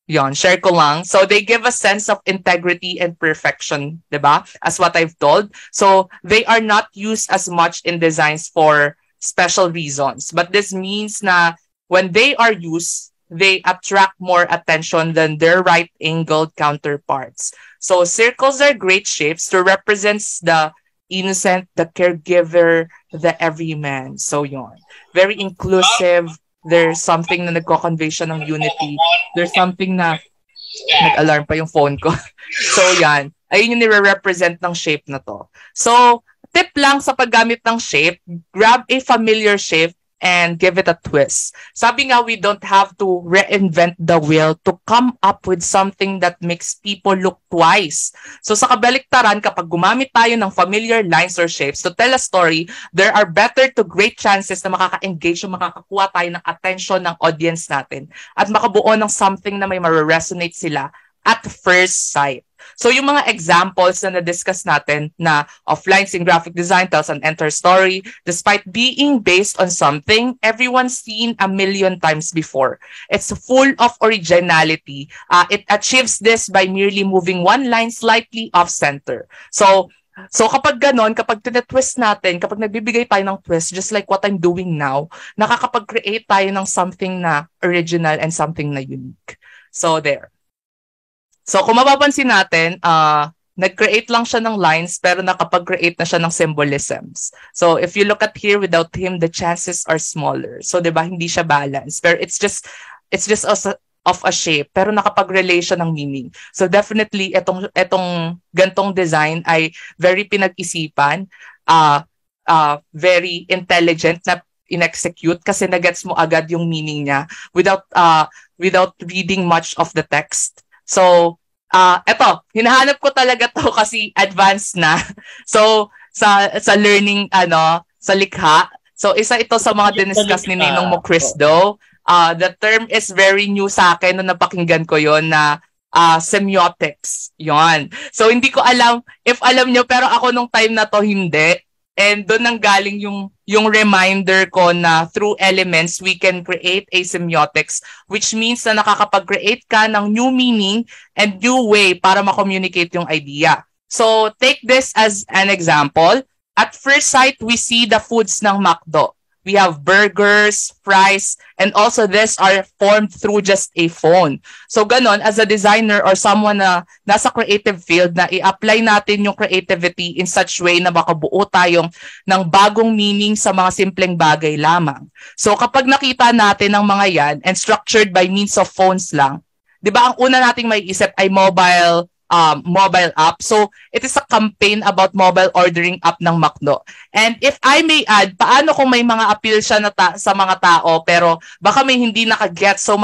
[SPEAKER 2] Yon, share ko lang. So they give a sense of integrity and perfection, di ba? As what I've told. So they are not used as much in designs for special reasons. But this means na when they are used, they attract more attention than their right-angled counterparts. So circles are great shapes to represent the innocent, the caregiver, the everyman. So yon. Very inclusive. There's something na nagko-convey siya ng unity. There's something na nag-alarm pa yung phone ko. So yan. Ayun yung nire-represent ng shape na to. So tip lang sa paggamit ng shape, grab a familiar shape and give it a twist. Sabi nga, we don't have to reinvent the wheel to come up with something that makes people look twice. So sa kabaliktaran, kapag gumamit tayo ng familiar lines or shapes to tell a story, there are better to great chances na makaka-engage o makakakuha tayo ng attention ng audience natin at makabuo ng something na may ma-resonate sila at first sight. So yung mga examples na na-discuss natin na of lines in graphic design tells an entire story despite being based on something everyone's seen a million times before. It's full of originality. It achieves this by merely moving one line slightly off-center. So kapag ganon, kapag tinetwist natin, kapag nagbibigay tayo ng twist, just like what I'm doing now, nakakapag-create tayo ng something na original and something na unique. So there. So kung mapapansin natin, nag-create lang siya ng lines pero nakapag-create na siya ng symbolisms. So if you look at here, without him, the chances are smaller. So 'di ba, hindi siya balanced. Pero it's just of a shape pero nakapag-relate siya ng meaning. So definitely etong gantong design ay very pinag-isipan, very intelligent na in-execute kasi nagets mo agad yung meaning niya without reading much of the text. So, eto, hinahanap ko talaga to kasi advanced na. So, sa learning, sa likha. So, isa ito sa mga diniscuss ni Ninong mo, Chris Do. The term is very new sa akin nung napakinggan ko yon na semiotics. Yon. So, hindi ko alam, if alam nyo, pero ako nung time na to, hindi. And doon nang galing yung reminder ko na through elements, we can create a semiotics, which means na nakakapag-create ka ng new meaning and new way para ma-communicate yung idea. So take this as an example. At first sight, we see the foods ng McDo. We have burgers, fries, and also these are formed through just a phone. So ganon, as a designer or someone na nasa creative field, na i-apply natin yung creativity in such way na makabuo tayong ng bagong meaning sa mga simpleng bagay lamang. So kapag nakita natin ang mga yan and structured by means of phones lang, di ba ang una nating may isip ay mobile app. So, it is a campaign about mobile ordering app ng McDo. And if I may add, paano kung may mga appeal siya sa mga tao pero baka may hindi nakaget. So,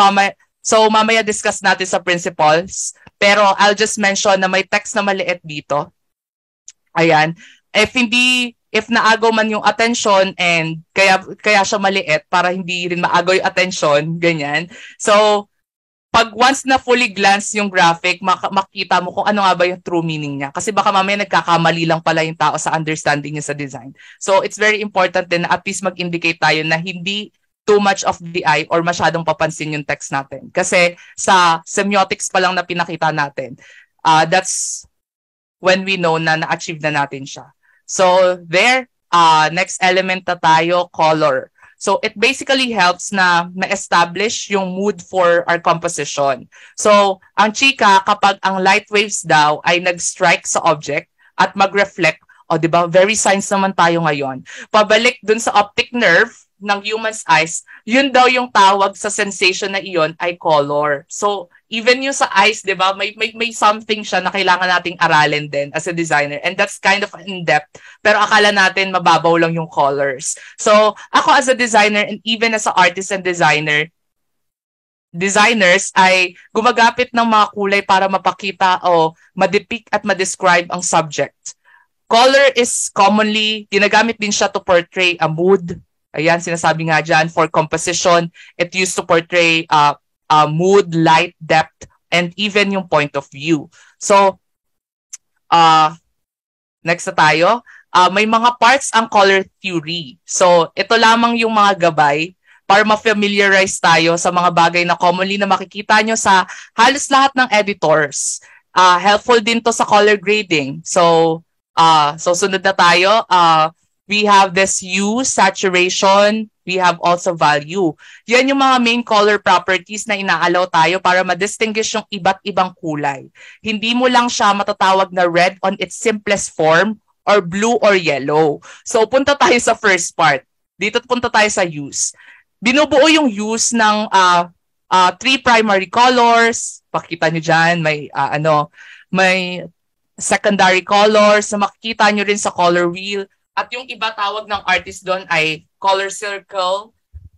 [SPEAKER 2] mamaya discuss natin sa principles. Pero I'll just mention na may text na maliit dito. Ayan. If naagaw man yung attention and kaya siya maliit para hindi rin maagaw yung attention, ganyan. So, pag once na fully glance yung graphic, makita mo kung ano nga ba yung true meaning niya. Kasi baka mamaya nagkakamali lang pala yung tao sa understanding niya sa design. So it's very important din na at least mag-indicate tayo na hindi too much of the eye or masyadong papansin yung text natin. Kasi sa semiotics pa lang na pinakita natin, that's when we know na na-achieve na natin siya. So there, next element na tayo, color. So it basically helps na ma-establish yung mood for our composition. So ang chika, kapag ang light waves daw ay nag-strike sa object at mag-reflect, o di ba, very science naman tayo ngayon, pabalik dun sa optic nerve ng human's eyes, yun daw yung tawag sa sensation na iyon ay color. So, even yung sa eyes, di ba, may something siya na kailangan nating aralin din as a designer. And that's kind of in-depth. Pero akala natin mababaw lang yung colors. So, ako as a designer and even as an artist and designers ay gumagapit ng mga kulay para mapakita o ma-depict at ma-describe ang subject. Color is commonly, ginagamit din siya to portray a mood. Ayan, sinasabi nga dyan, for composition, it used to portray mood, light, depth, and even yung point of view. So, next na tayo. May mga parts ang color theory. So, ito lamang yung mga gabay para ma-familiarize tayo sa mga bagay na commonly na makikita nyo sa halos lahat ng editors. Helpful din to sa color grading. So sunod na tayo. We have this hue, saturation, we have also value. Yan yung mga main color properties na inaalaw tayo para ma-distinguish yung iba't ibang kulay. Hindi mo lang siya matatawag na red on its simplest form or blue or yellow. So punta tayo sa first part. Dito punta tayo sa hues. Binubuo yung hues ng three primary colors. Pakita nyo dyan, may secondary colors na makikita nyo rin sa color wheel. At yung iba tawag ng artist doon ay color circle.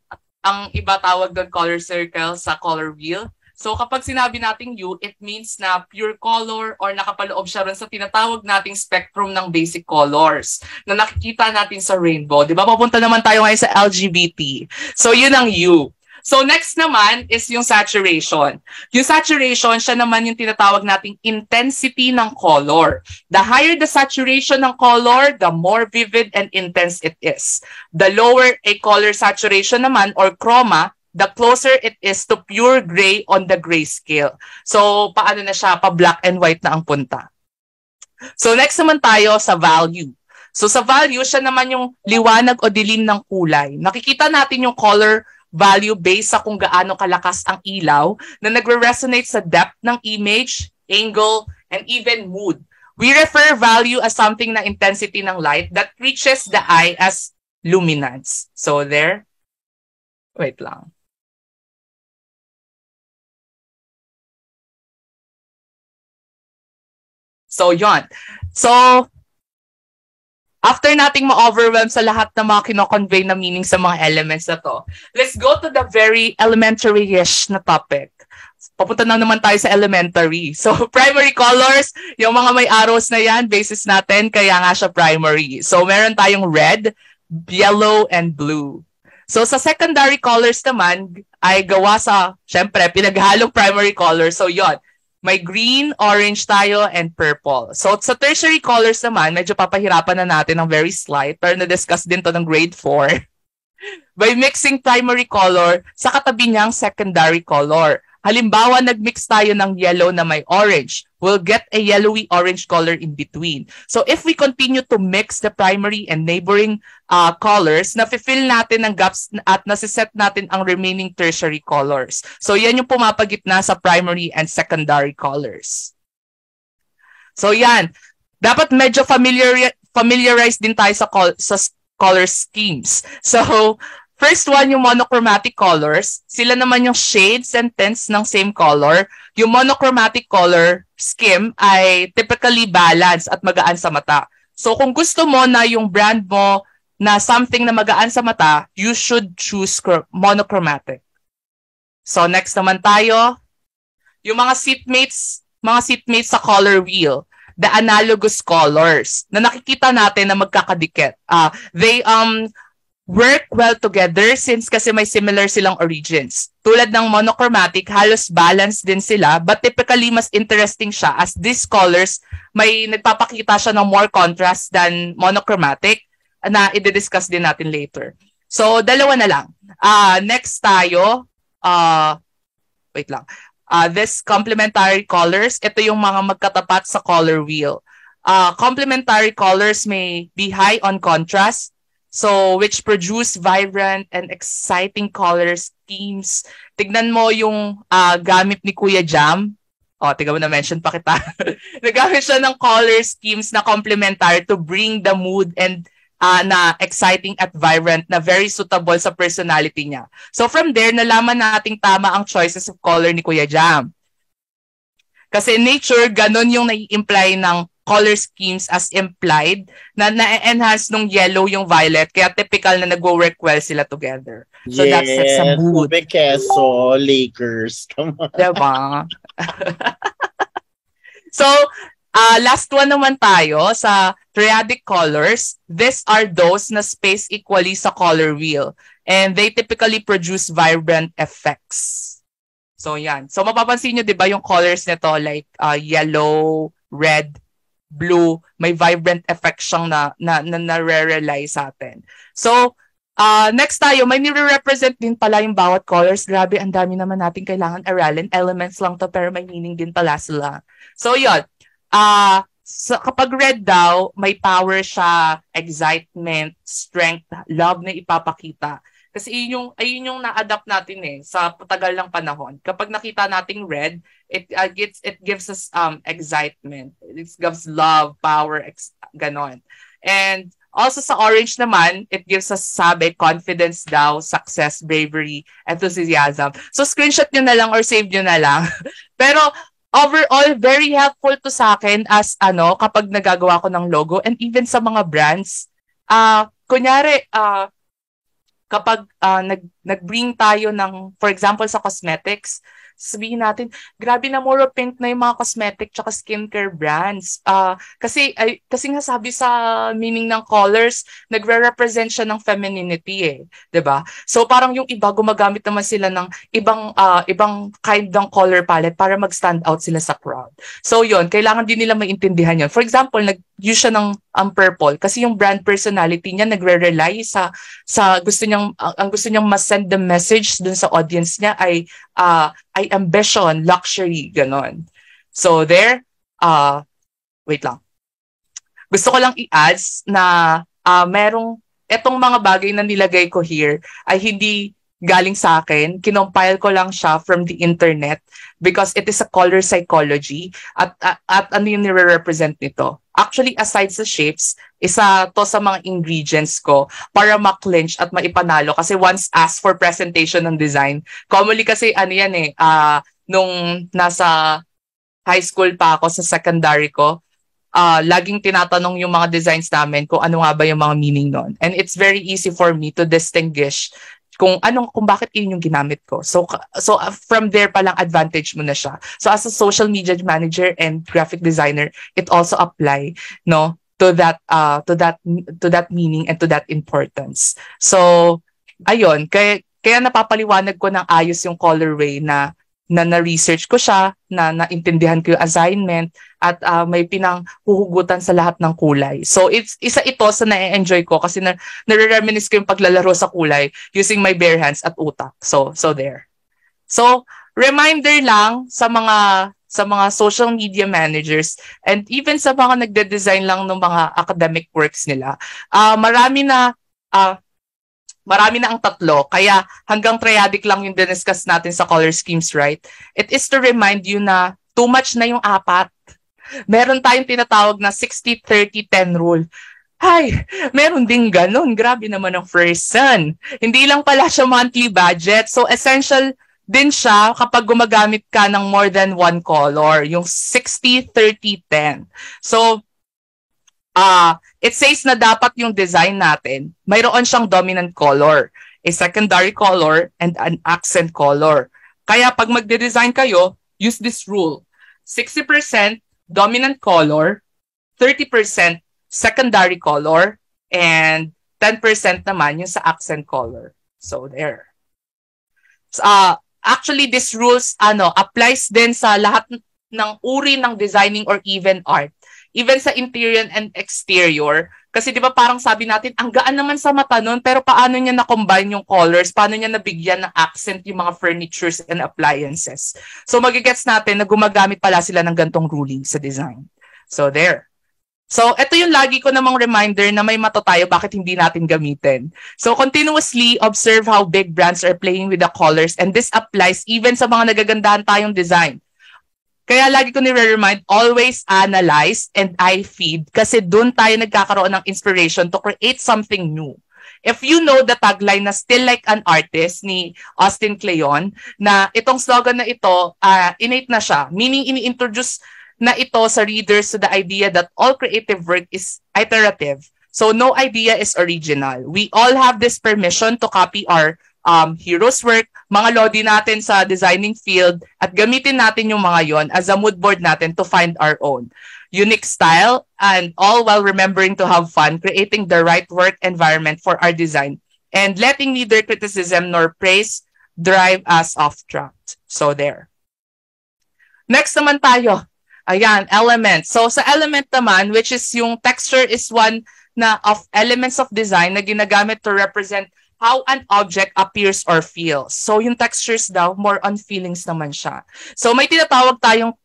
[SPEAKER 2] At ang iba tawag doon color circle sa color wheel. So kapag sinabi nating hue, it means na pure color or nakapaloob siya rin sa tinatawag nating spectrum ng basic colors na nakikita natin sa rainbow. Di ba? Papunta naman tayo ngayon sa LGBT. So yun ang hue. So next naman is yung saturation. Yung saturation, siya naman yung tinatawag nating intensity ng color. The higher the saturation ng color, the more vivid and intense it is. The lower a color saturation naman or chroma, the closer it is to pure gray on the grayscale. So paano na siya? Pa-black and white na ang punta. So next naman tayo sa value. So sa value, siya naman yung liwanag o dilim ng kulay. Nakikita natin yung color value based sa kung gaano kalakas ang ilaw na nagre-resonate sa depth ng image, angle, and even mood. We refer value as something na intensity ng light that reaches the eye as luminance. So there, wait lang. So yon. So, after nating ma-overwhelm sa lahat ng mga kino-convey na meaning sa mga elements na to, let's go to the very elementary-ish na topic. Papunta na naman tayo sa elementary. So, primary colors, yung mga may arrows na yan, basis natin, kaya nga siya primary. So, meron tayong red, yellow, and blue. So, sa secondary colors naman, ay gawa sa, syempre, pinaghalong primary colors. So, yon. May green, orange tayo, and purple. So, sa tertiary colors naman, medyo papahirapan na natin ng very slight, pero na-discuss din to ng grade 4. By mixing primary color sa katabi niyang secondary color. Halimbawa, nag-mix tayo ng yellow na may orange. We'll get a yellowy-orange color in between. So, if we continue to mix the primary and neighboring colors, nafe-fill natin ang gaps at nasiset natin ang remaining tertiary colors. So, yan yung pumapagitna sa primary and secondary colors. So, yan. Dapat medyo familiarize din tayo sa color schemes. So, first one, yung monochromatic colors. Sila naman yung shades and tints ng same color. Yung monochromatic color scheme ay typically balanced at magaan sa mata. So kung gusto mo na yung brand mo na something na magaan sa mata, you should choose monochromatic. So next naman tayo, yung mga seatmates sa color wheel. The analogous colors na nakikita natin na magkakadikit. They work well together since kasi may similar silang origins. Tulad ng monochromatic, halos balance din sila, but typically mas interesting siya as these colors may nagpapakita siya ng more contrast than monochromatic na i-discuss din natin later. So, dalawa na lang. Next tayo, wait lang. This complementary colors, ito yung mga magkatapat sa color wheel. Complementary colors may be high on contrast, So, which produce vibrant and exciting color schemes. Tignan mo yung gamit ni Kuya Jam. Tiga mo na-mention pa kita. Nagamit siya ng color schemes na complementary to bring the mood and na exciting at vibrant na very suitable sa personality niya. So from there, nalaman nating tama ang choices of color ni Kuya Jam. Kasi in nature, ganun yung nai-imply ng color schemes as implied na na-enhance nung yellow yung violet. Kaya typical na nag-work well sila together. So that's a mood.
[SPEAKER 1] Ube Queso, Lakers. Come on.
[SPEAKER 2] Diba? So, last one naman tayo sa triadic colors. These are those na space equally sa color wheel. And they typically produce vibrant effects. So, yan. So, mapapansin nyo, di ba, yung colors nito like yellow, red, blue, may vibrant effect siyang na-re-rely sa atin. So, next tayo, may nire-represent din pala yung bawat colors. Grabe, ang dami naman natin kailangan aralin. Elements lang to, pero may meaning din pala sila. So, yun. So kapag red daw, may power siya, excitement, strength, love na ipapakita. Kasi ayun yung na-adapt natin sa patagal ng panahon. Kapag nakita nating red, it gives us excitement. It gives love, power, ganon. And also sa orange naman, it gives us confidence daw, success, bravery, enthusiasm. So screenshot nyo na lang or save nyo na lang. Pero overall, very helpful to sa akin as kapag nagagawa ko ng logo and even sa mga brands. Kunyari, kapag nag-bring tayo ng, for example, sa cosmetics, sabihin natin, grabe na more pink na yung mga cosmetic tsaka skincare brands. Kasi nga sabi sa meaning ng colors, nagre-represent siya ng femininity 'di ba? So parang yung iba gumagamit naman sila ng ibang kind ng color palette para mag-stand out sila sa crowd. So yun, kailangan din nila maintindihan yun. For example, nag-use siya ng purple kasi yung brand personality niya nagre-rely sa gusto niyang mas-send the message dun sa audience niya ay ambition, luxury, ganon. So there, wait lang. Gusto ko lang i-add na merong etong mga bagay na nilagay ko here ay hindi galing sa akin. Kinompile ko lang siya from the internet because it is a color psychology at ano yung nire-represent nito. Actually, aside sa shapes, isa to sa mga ingredients ko para ma-clinch at maipanalo. Kasi once asked for presentation ng design, commonly kasi nung nasa high school pa ako, sa secondary ko, laging tinatanong yung mga designs namin kung ano nga ba yung mga meaning nun. And it's very easy for me to distinguish kung bakit yun yung ginamit ko. So from there pa lang advantage mo na siya. So as a social media manager and graphic designer, it also apply to that meaning and to that importance. So ayun, kaya napapaliwanag ko ng ayos yung colorway na na-research ko siya, na naintindihan ko yung assignment, at may pinanghuhugutan sa lahat ng kulay. So, isa ito sa na-enjoy ko kasi nare-reminisce ko yung paglalaro sa kulay using my bare hands at utak. So there. So, reminder lang sa mga social media managers and even sa mga nagde-design lang ng mga academic works nila. Marami na ang tatlo, kaya hanggang triadic lang yung diniscuss natin sa color schemes, right? It is to remind you na too much na yung apat. Meron tayong tinatawag na 60-30-10 rule. Ay, meron din ganun. Grabe naman ang first son. Hindi lang pala siya monthly budget. So essential din siya kapag gumagamit ka ng more than one color, yung 60-30-10. So, it says na dapat yung design natin, mayroon siyang dominant color, a secondary color, and an accent color. Kaya pag magde-design kayo, use this rule. 60% dominant color, 30% secondary color, and 10% naman yung sa accent color. So there. Actually, this rules applies din sa lahat ng uri ng designing or even art. Even sa interior and exterior. Kasi di ba parang sabi natin, ang gaan naman sa mata nun, pero paano niya na-combine yung colors? Paano niya nabigyan ng accent yung mga furnitures and appliances? So magigets natin na gumagamit pala sila ng gantong ruling sa design. So there. So, ito yung lagi ko namang reminder na may mata tayo bakit hindi natin gamitin. So, continuously observe how big brands are playing with the colors, and this applies even sa mga nagagandahan tayong design. Kaya lagi ko nire-remind, always analyze and eye feed kasi doon tayo nagkakaroon ng inspiration to create something new. If you know the tagline na Still Like an Artist ni Austin Kleon, na itong slogan na ito, innate na siya, meaning ini-introduce na ito sa readers to the idea that all creative work is iterative. So no idea is original. We all have this permission to copy our heroes' work, mga lodi natin sa designing field, at gamitin natin yung mga yon as a mood board natin to find our own unique style, and all while remembering to have fun, creating the right work environment for our design, and letting neither criticism nor praise drive us off track. So there. Next naman tayo. Ayan, element. So sa element naman, which is yung texture is one na of elements of design na ginagamit to represent how an object appears or feels. So yung textures daw, more on feelings naman siya. So may tinatawag tayong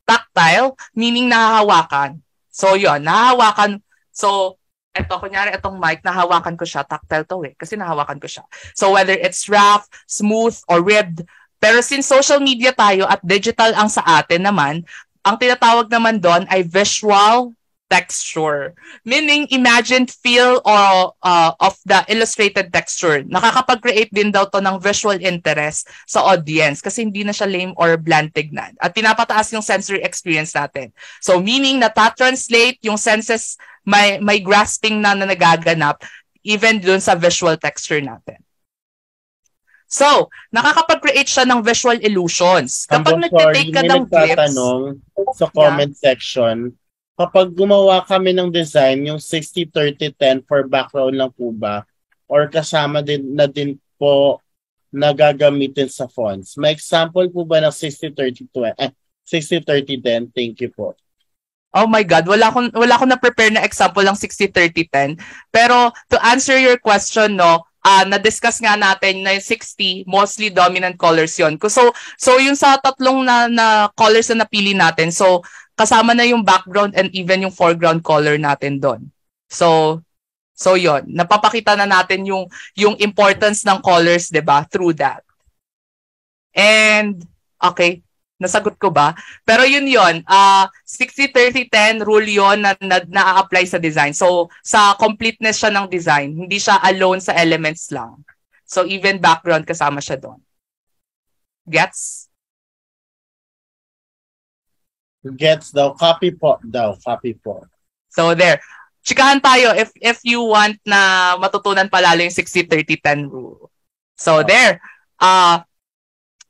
[SPEAKER 2] tactile, meaning nahahawakan. So yun, nahahawakan. So eto, kunyari itong mic, nahahawakan ko siya. Tactile to kasi nahahawakan ko siya. So whether it's rough, smooth, or ribbed. Pero since social media tayo at digital ang sa atin naman, ang tinatawag naman doon ay visual texture. Meaning, imagined feel or of the illustrated texture. Nakakapag-create din daw to ng visual interest sa audience kasi hindi na siya lame or bland tignan. At pinapataas yung sensory experience natin. So, meaning na ta-translate yung senses, may grasping na nagaganap even dun sa visual texture natin. So, nakakapag-create siya ng visual illusions. Kapag nagtitake ka ng clips,
[SPEAKER 1] sa comment section, kapag gumawa kami ng design, yung 60-30-10 for background lang po ba? Or kasama din po na gagamitin sa fonts? May example po ba ng 60-30-10? 60-30-10, thank you po.
[SPEAKER 2] Oh my God, wala akong na-prepare na example ng 60-30-10. Pero to answer your question, no, na-discuss nga natin na yung 60, mostly dominant colors yon. So yung sa tatlong na colors na napili natin, so kasama na yung background and even yung foreground color natin doon. So yon, napapakita na natin yung importance ng colors, 'di ba, through that. And okay, nasagot ko ba? Pero yun 60-30-10 rule yon na-apply sa design. So, sa completeness siya ng design, hindi siya alone sa elements lang. So, even background kasama siya doon. Gets?
[SPEAKER 1] Gets daw. Copy po. So,
[SPEAKER 2] there. Chikahan tayo if you want na matutunan palalo yung 60-30-10 rule. So, there.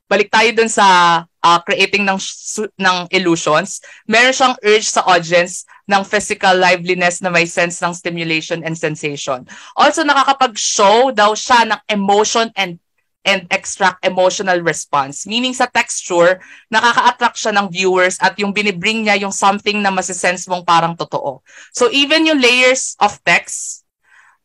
[SPEAKER 2] Balik tayo dun sa creating ng illusions. Meron siyang urge sa audience ng physical liveliness na may sense ng stimulation and sensation. Also, nakakapag-show daw siya ng emotion and extract emotional response. Meaning sa texture, nakaka-attract siya ng viewers at yung binibring niya yung something na masisense mong parang totoo. So even yung layers of text,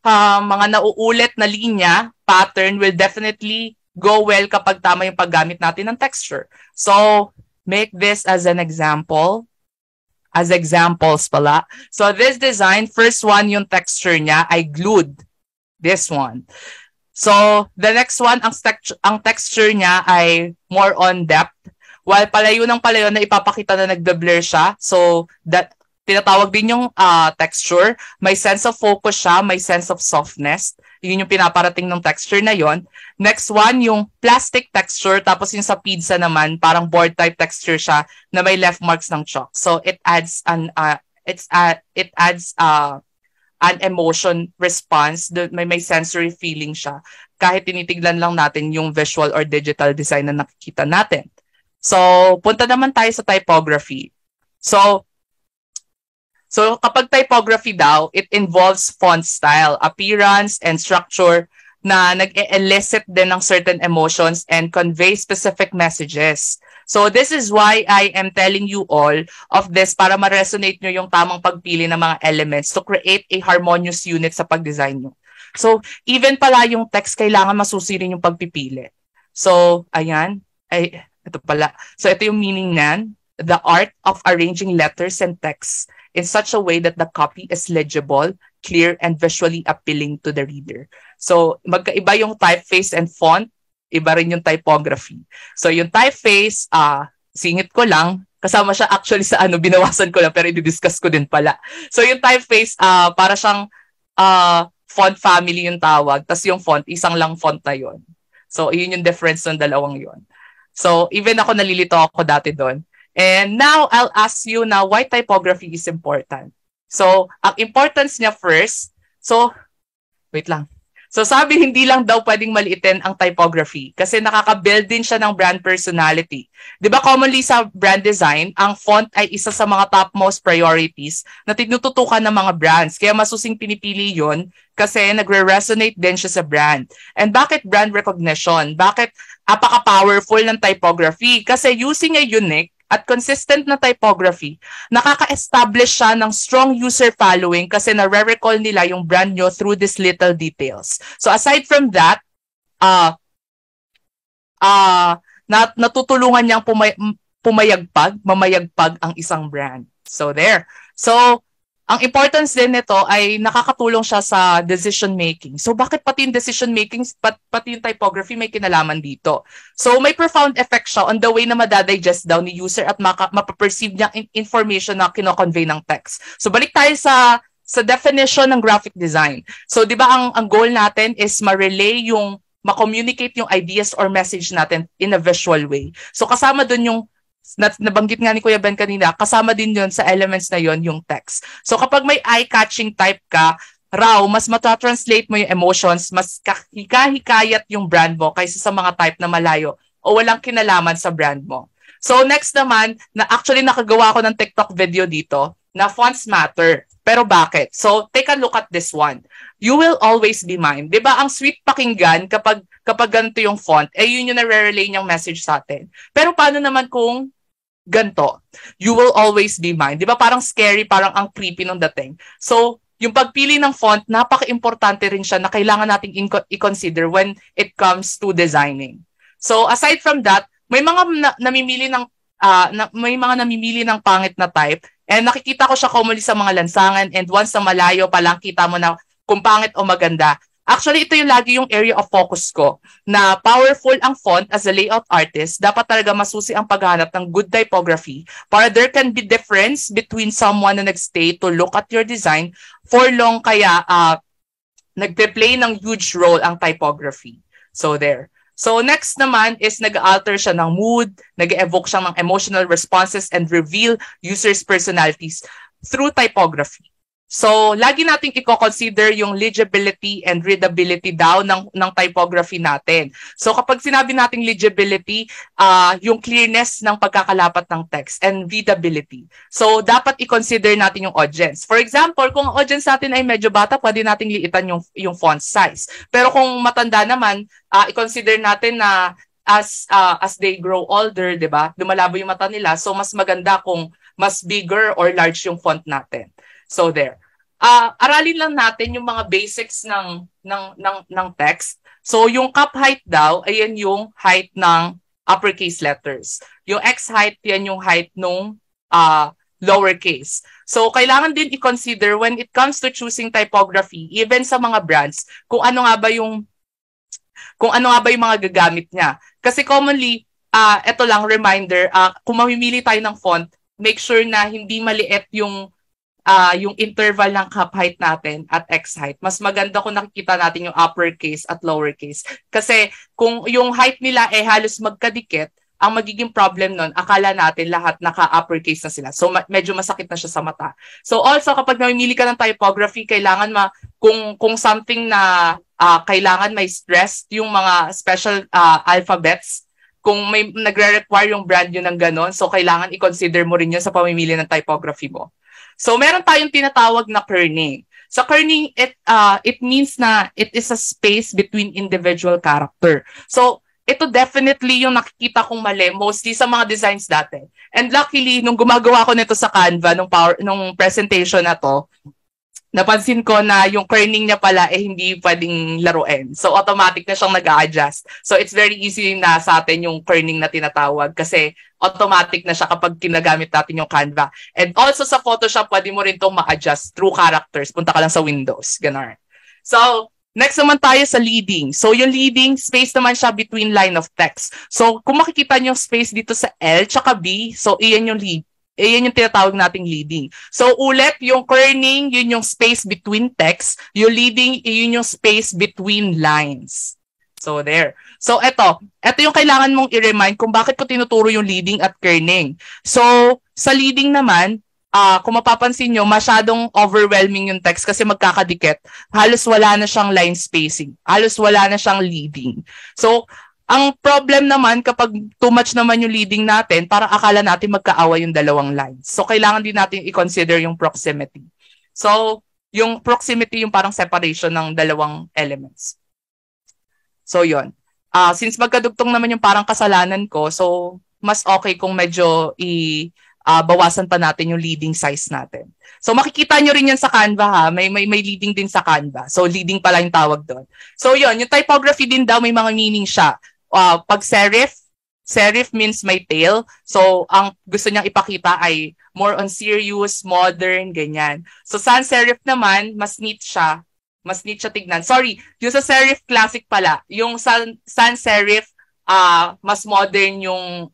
[SPEAKER 2] mga nauulit na linya, pattern will definitely go well kapag tama yung paggamit natin ng texture. So, make this as an example. As examples pala. So, this design, first one, yung texture niya, I glued this one. So, the next one, ang texture niya ay more on depth. While palayo na ipapakita na nagbe-blur siya. So, that tinatawag din yung texture. May sense of focus siya, may sense of softness. Yun yung pinaparating ng texture na yon. Next one, yung plastic texture. Tapos yung sa pizza naman, parang board type texture siya na may left marks ng chalk. So it adds an emotion response. May sensory feeling siya. Kahit tinitignan lang natin yung visual or digital design na nakikita natin. So punta naman tayo sa typography. So kapag typography daw, it involves font style, appearance, and structure na nag-elicit din ng certain emotions and convey specific messages. So this is why I am telling you all of this para ma-resonate nyo yung tamang pagpili ng mga elements to create a harmonious unit sa pag-design nyo. So even pala yung text, kailangan masusi rin yung pagpipili. So ayan, ito pala. So ito yung meaning nan. the art of arranging letters and texts in such a way that the copy is legible, clear, and visually appealing to the reader. So, magkaiba yung typeface and font, iba rin yung typography. So, yung typeface, singit ko lang, kasama siya actually sa binawasan ko lang, pero i-discuss ko din pala. So, yung typeface, para siyang font family yung tawag, tas yung font, isang lang font na yun. So, yun yung difference ng dalawang yun. So, even ako nalilito ako dati doon. And now, I'll ask you now why typography is important. So, ang importance niya first, so, wait lang. So, sabi, hindi lang daw pwedeng maliitin ang typography kasi nakaka-build din siya ng brand personality. Di ba commonly sa brand design, ang font ay isa sa mga topmost priorities na tinututukan ng mga brands. Kaya masusing pinipili yon kasi nagre-resonate din siya sa brand. And bakit brand recognition? Bakit apaka-powerful ng typography? Kasi using a unique at consistent na typography, nakaka-establish siya ng strong user following kasi na-recall nila yung brand nyo through these little details. So aside from that, natutulungan niyang mamayagpag ang isang brand. So there. So, ang importance din nito ay nakakatulong siya sa decision making. So bakit pati yung decision making, pati yung typography may kinalaman dito? So may profound effect siya on the way na madadigest daw ni user at mapaperceive niya information na kino-convey ng text. So balik tayo sa definition ng graphic design. So di ba ang goal natin is ma-relay ma-communicate yung ideas or message natin in a visual way. So kasama dun yung nabanggit nga ni Kuya Ben kanina, kasama din yon sa elements na yon yung text. So kapag may eye-catching type ka, mas matatranslate mo yung emotions, mas hikayat yung brand mo kaysa sa mga type na malayo o walang kinalaman sa brand mo. So next naman, actually nakagawa ko ng TikTok video dito na fonts matter. Pero bakit? So take a look at this one. You will always be mine. Diba ang sweet pakinggan kapag ganito yung font, yun yung nare-relay niyang message sa atin. Pero paano naman kung ganito? You will always be mine. Diba parang scary, parang ang creepy nung dating. So, yung pagpili ng font, napaka-importante rin siya na kailangan nating i-consider when it comes to designing. So, aside from that, may mga namimili ng pangit na type, and nakikita ko siya commonly sa mga lansangan, and once na malayo pa lang, kita mo na kung pangit o maganda. Actually, ito yung lagi yung area of focus ko, na powerful ang font as a layout artist. Dapat talaga masusi ang paghahanap ng good typography para there can be difference between someone na nagstay to look at your design for long, kaya nagpe-play ng huge role ang typography. So there. So next naman is nag-alter siya ng mood, nag-evoke siya ng emotional responses and reveal users' personalities through typography. So, lagi nating i-consider yung legibility and readability daw ng typography natin. So, kapag sinabi nating legibility, yung clearness ng pagkakalapat ng text and readability. So, dapat i-consider natin yung audience. For example, kung ang audience natin ay medyo bata, pwede nating liitan yung font size. Pero kung matanda naman, i-consider natin na as they grow older, 'di ba? Lumalabo yung mata nila. So, mas maganda kung mas bigger or large yung font natin. So there. Aralin lang natin yung mga basics ng text. So yung cap height daw, ayan yung height ng uppercase letters. Yung X height, yan yung height ng lowercase. So kailangan din i-consider when it comes to choosing typography, even sa mga brands, kung ano nga ba yung mga gagamit niya. Kasi commonly, ito lang reminder, kung mamimili tayo ng font, make sure na hindi maliit yung interval ng cap height natin at X height. Mas maganda kung nakikita natin yung uppercase at lowercase. Kasi kung yung height nila halos magkadikit, ang magiging problem nun, akala natin lahat naka-uppercase na sila. So medyo masakit na siya sa mata. So also kapag namimili ka ng typography, kailangan kung something na kailangan may stressed yung mga special alphabets, kung may nagre-require yung brand yun ng ganon, so kailangan i-consider mo rin yun sa pamimili ng typography mo. So meron tayong tinatawag na kerning. Sa kerning, it means na it is a space between individual character. So ito definitely yung nakikita kong mali mostly sa mga designs dati. And luckily, nung gumagawa ko nito sa Canva, nung presentation na to, napansin ko na yung kerning niya pala hindi pwedeng laruin. So, automatic na siyang nag-a-adjust. So, it's very easy na sa atin yung kerning na tinatawag kasi automatic na siya kapag kinagamit natin yung Canva. And also sa Photoshop, pwede mo rin itong ma-adjust through characters. Punta ka lang sa Windows. Ganun. So, next naman tayo sa leading. So, yung leading, space naman siya between line of text. So, kung makikita nyo space dito sa L tsaka B, so, iyan yung lead. Yan yung tinatawag nating leading. So, ulit, yung kerning, yun yung space between text. Yung leading, yun yung space between lines. So, there. So, ito yung kailangan mong i-remind kung bakit ko tinuturo yung leading at kerning. So, sa leading naman, kung mapapansin nyo, masyadong overwhelming yung text kasi magkakadikit. Halos wala na siyang line spacing. Halos wala na siyang leading. So, ang problem naman kapag too much naman yung leading natin, parang akala natin magkaawa yung dalawang lines. So, kailangan din natin i-consider yung proximity. So, yung proximity yung parang separation ng dalawang elements. So, yun. Since magkadugtong naman yung parang kasalanan ko, so, mas okay kung medyo bawasan pa natin yung leading size natin. So, makikita nyo rin yan sa Canva ha. May leading din sa Canva. So, leading pala yung tawag doon. So, yun. Yung typography din daw may mga meaning siya. Pag serif means may tail. So, ang gusto niyang ipakita ay more on serious, modern, ganyan. So, sans serif naman, mas neat siya. Mas neat siya tignan. Sorry, yung sa serif classic pala. Yung sans serif, mas modern yung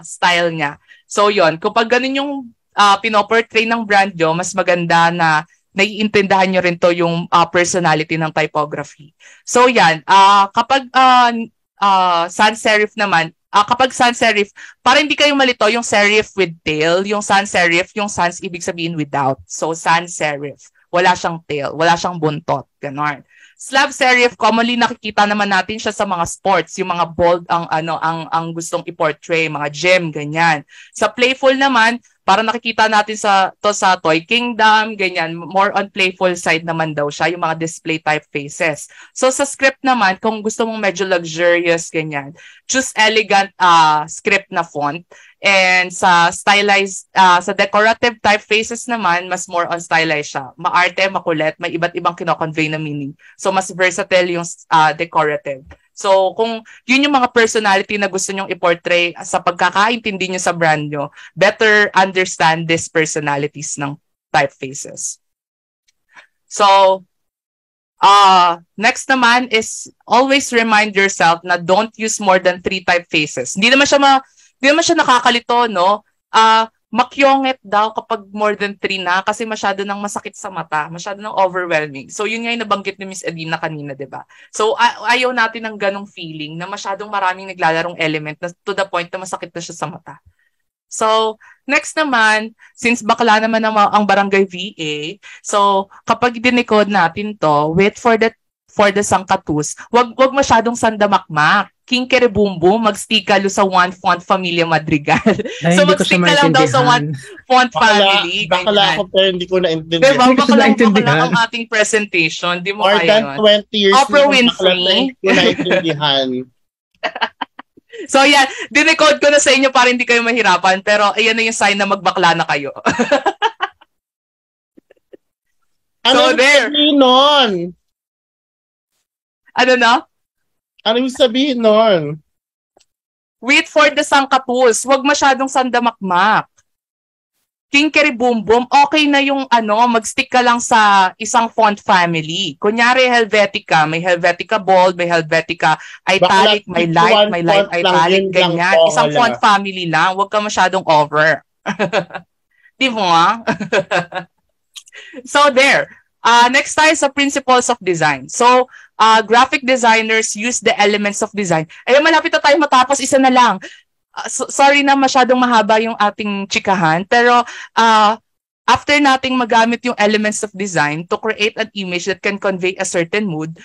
[SPEAKER 2] style niya. So, yon. Kapag ganun yung pinoportray ng brand nyo, mas maganda na naiintindahan nyo rin to yung personality ng typography. So, yan. Kapag sans serif naman, kapag sans serif, para hindi kayo malito, yung serif with tail, yung sans serif, yung sans ibig sabihin without. So, sans serif. Wala siyang tail, wala siyang buntot. Ganon. Slab serif, commonly nakikita naman natin siya sa mga sports, yung mga bold ang gustong i-portray, mga gem, ganyan. Sa playful naman, para nakikita natin sa Toy Kingdom, ganyan, more on playful side naman daw siya, yung mga display typefaces. So sa script naman, kung gusto mong medyo luxurious, ganyan, choose elegant script na font. And sa stylized, sa decorative typefaces naman, mas more on stylized siya. Maarte, makulit, may iba't ibang kino-convey na meaning. So mas versatile yung decorative. So, kung yun yung mga personality na gusto nyong i-portray sa pagkakaintindi nyo sa brand nyo, better understand these personalities ng typefaces. So, next naman is always remind yourself na don't use more than 3 typefaces. Hindi naman siya nakakalito, no? Makyonget daw kapag more than 3 na kasi masyado nang masakit sa mata, masyado nang overwhelming. So yun nga yung nabanggit ni Miss Edina kanina, 'di ba? So ayaw natin ng ganong feeling na masyadong maraming naglalarong element na to the point na masakit na siya sa mata. So next naman, since bakla naman ang Barangay VA, so kapag dinikod natin to, wait for the sangkatus, wag masyadong sandamakmak. King Kerebumbum, mag-stick ka sa one font Familia Madrigal.
[SPEAKER 3] Ay,
[SPEAKER 2] so mag-stick ka lang daw sa one font family.
[SPEAKER 1] Bakala ako pero hindi ko naintindihan.
[SPEAKER 2] Diba? Bakala ang ating presentation. Di mo
[SPEAKER 1] more
[SPEAKER 2] kaya
[SPEAKER 1] than 20 years
[SPEAKER 2] Oprah Winfrey.
[SPEAKER 1] Hindi ko naintindihan.
[SPEAKER 2] So yan, dinecode ko na sa inyo para hindi kayo mahirapan. Pero ayan na yung sign na magbakla na kayo.
[SPEAKER 1] Ano
[SPEAKER 2] there.
[SPEAKER 1] Nun?
[SPEAKER 2] Ano na?
[SPEAKER 1] Ano yung sabihin nun?
[SPEAKER 2] Wait for the sangkapus. Huwag masyadong sandamakmak. King Kerebumbum, okay na yung mag-stick ka lang sa isang font family. Kunyari, Helvetica. May Helvetica bold, may Helvetica italic, may light italic, ganyan. Isang font family lang. Huwag ka masyadong over. Di mo nga? So, there. Next tayo sa principles of design. So, graphic designers use the elements of design. Ayun, malapit na tayo matapos. Isa na lang. Sorry na masyadong mahaba yung ating chikahan. Pero, after nating magamit yung elements of design to create an image that can convey a certain mood,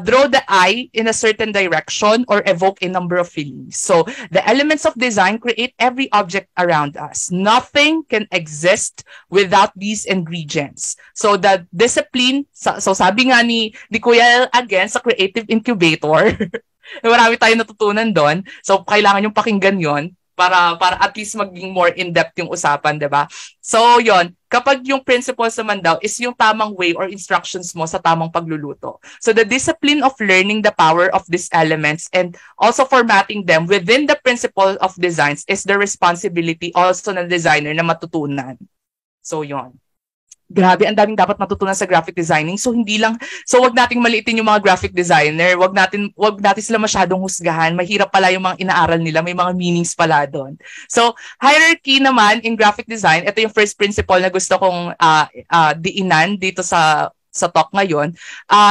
[SPEAKER 2] draw the eye in a certain direction or evoke a number of feelings. So, the elements of design create every object around us. Nothing can exist without these ingredients. So, the discipline, so sabi nga ni Kuya again sa Creative Incubator, marami tayong natutunan doon. So, kailangan yung pakinggan yon para at least maging more in-depth yung usapan, 'di ba? So, yon. kapag yung principles naman daw is yung tamang way or instructions mo sa tamang pagluluto. So the discipline of learning the power of these elements and also formatting them within the principle of designs is the responsibility also ng designer na matutunan. So yon. Grabe, ang daming dapat matutunan sa graphic designing. So wag nating maliitin yung mga graphic designer. Wag natin sila masyadong husgahan. Mahirap pala yung mga inaaral nila, may mga meanings pala doon. So, hierarchy naman in graphic design, ito yung first principle na gusto kong diinan dito sa talk ngayon.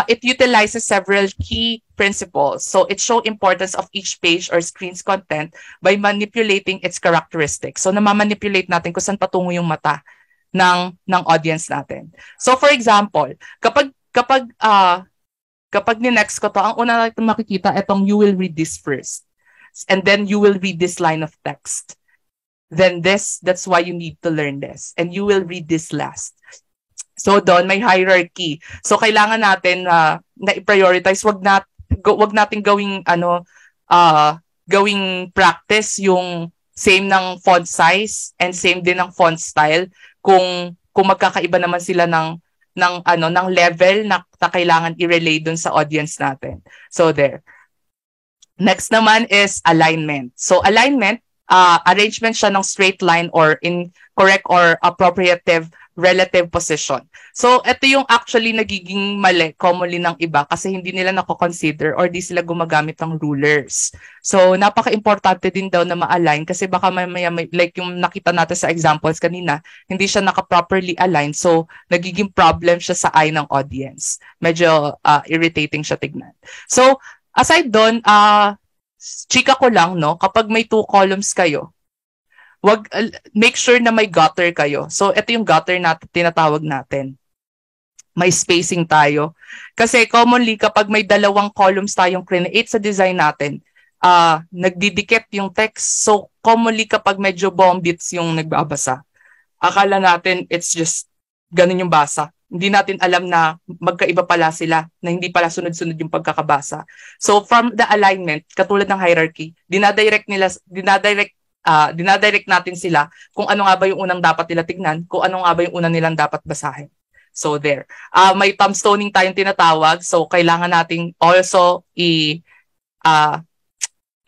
[SPEAKER 2] It utilizes several key principles. So, it shows importance of each page or screen's content by manipulating its characteristics. So, namamanipulate natin kung saan patungo yung mata ng audience natin. So for example, kapag ni-next ko to, ang una natin makikita itong you will read this first. And then you will read this line of text. Then that's why you need to learn this. And you will read this last. So doon may hierarchy. So kailangan natin na i-prioritize, wag nating gawing practice yung same ng font size and same din ng font style kung magkakaiba naman sila ng level na kailangan i-relay dun sa audience natin. So there. Next naman is alignment. So alignment, arrangement siya ng straight line or in correct or appropriative relative position. So ito yung actually nagiging mali commonly ng iba kasi hindi nila nako-consider or di sila gumagamit ng rulers. So napaka-importante din daw na ma-align kasi baka mamaya like yung nakita natin sa examples kanina, hindi siya naka-properly align. So nagiging problem siya sa eye ng audience. Medyo irritating siya tignan. So aside doon, chika ko lang, no, kapag may 2 columns kayo, make sure na may gutter kayo. So, ito yung gutter na tinatawag natin. May spacing tayo. Kasi commonly, kapag may 2 columns tayong create sa design natin, nagdidikit yung text. So, commonly, kapag medyo bombits yung nagbabasa, akala natin it's just ganun yung basa. Hindi natin alam na magkaiba pala sila, na hindi pala sunod-sunod yung pagkakabasa. So, from the alignment, katulad ng hierarchy, dinadirect natin sila kung ano nga ba yung unang dapat nila tignan, kung ano nga ba yung unang nilang dapat basahin. So there. May thumbstoning tayong tinatawag, so kailangan nating also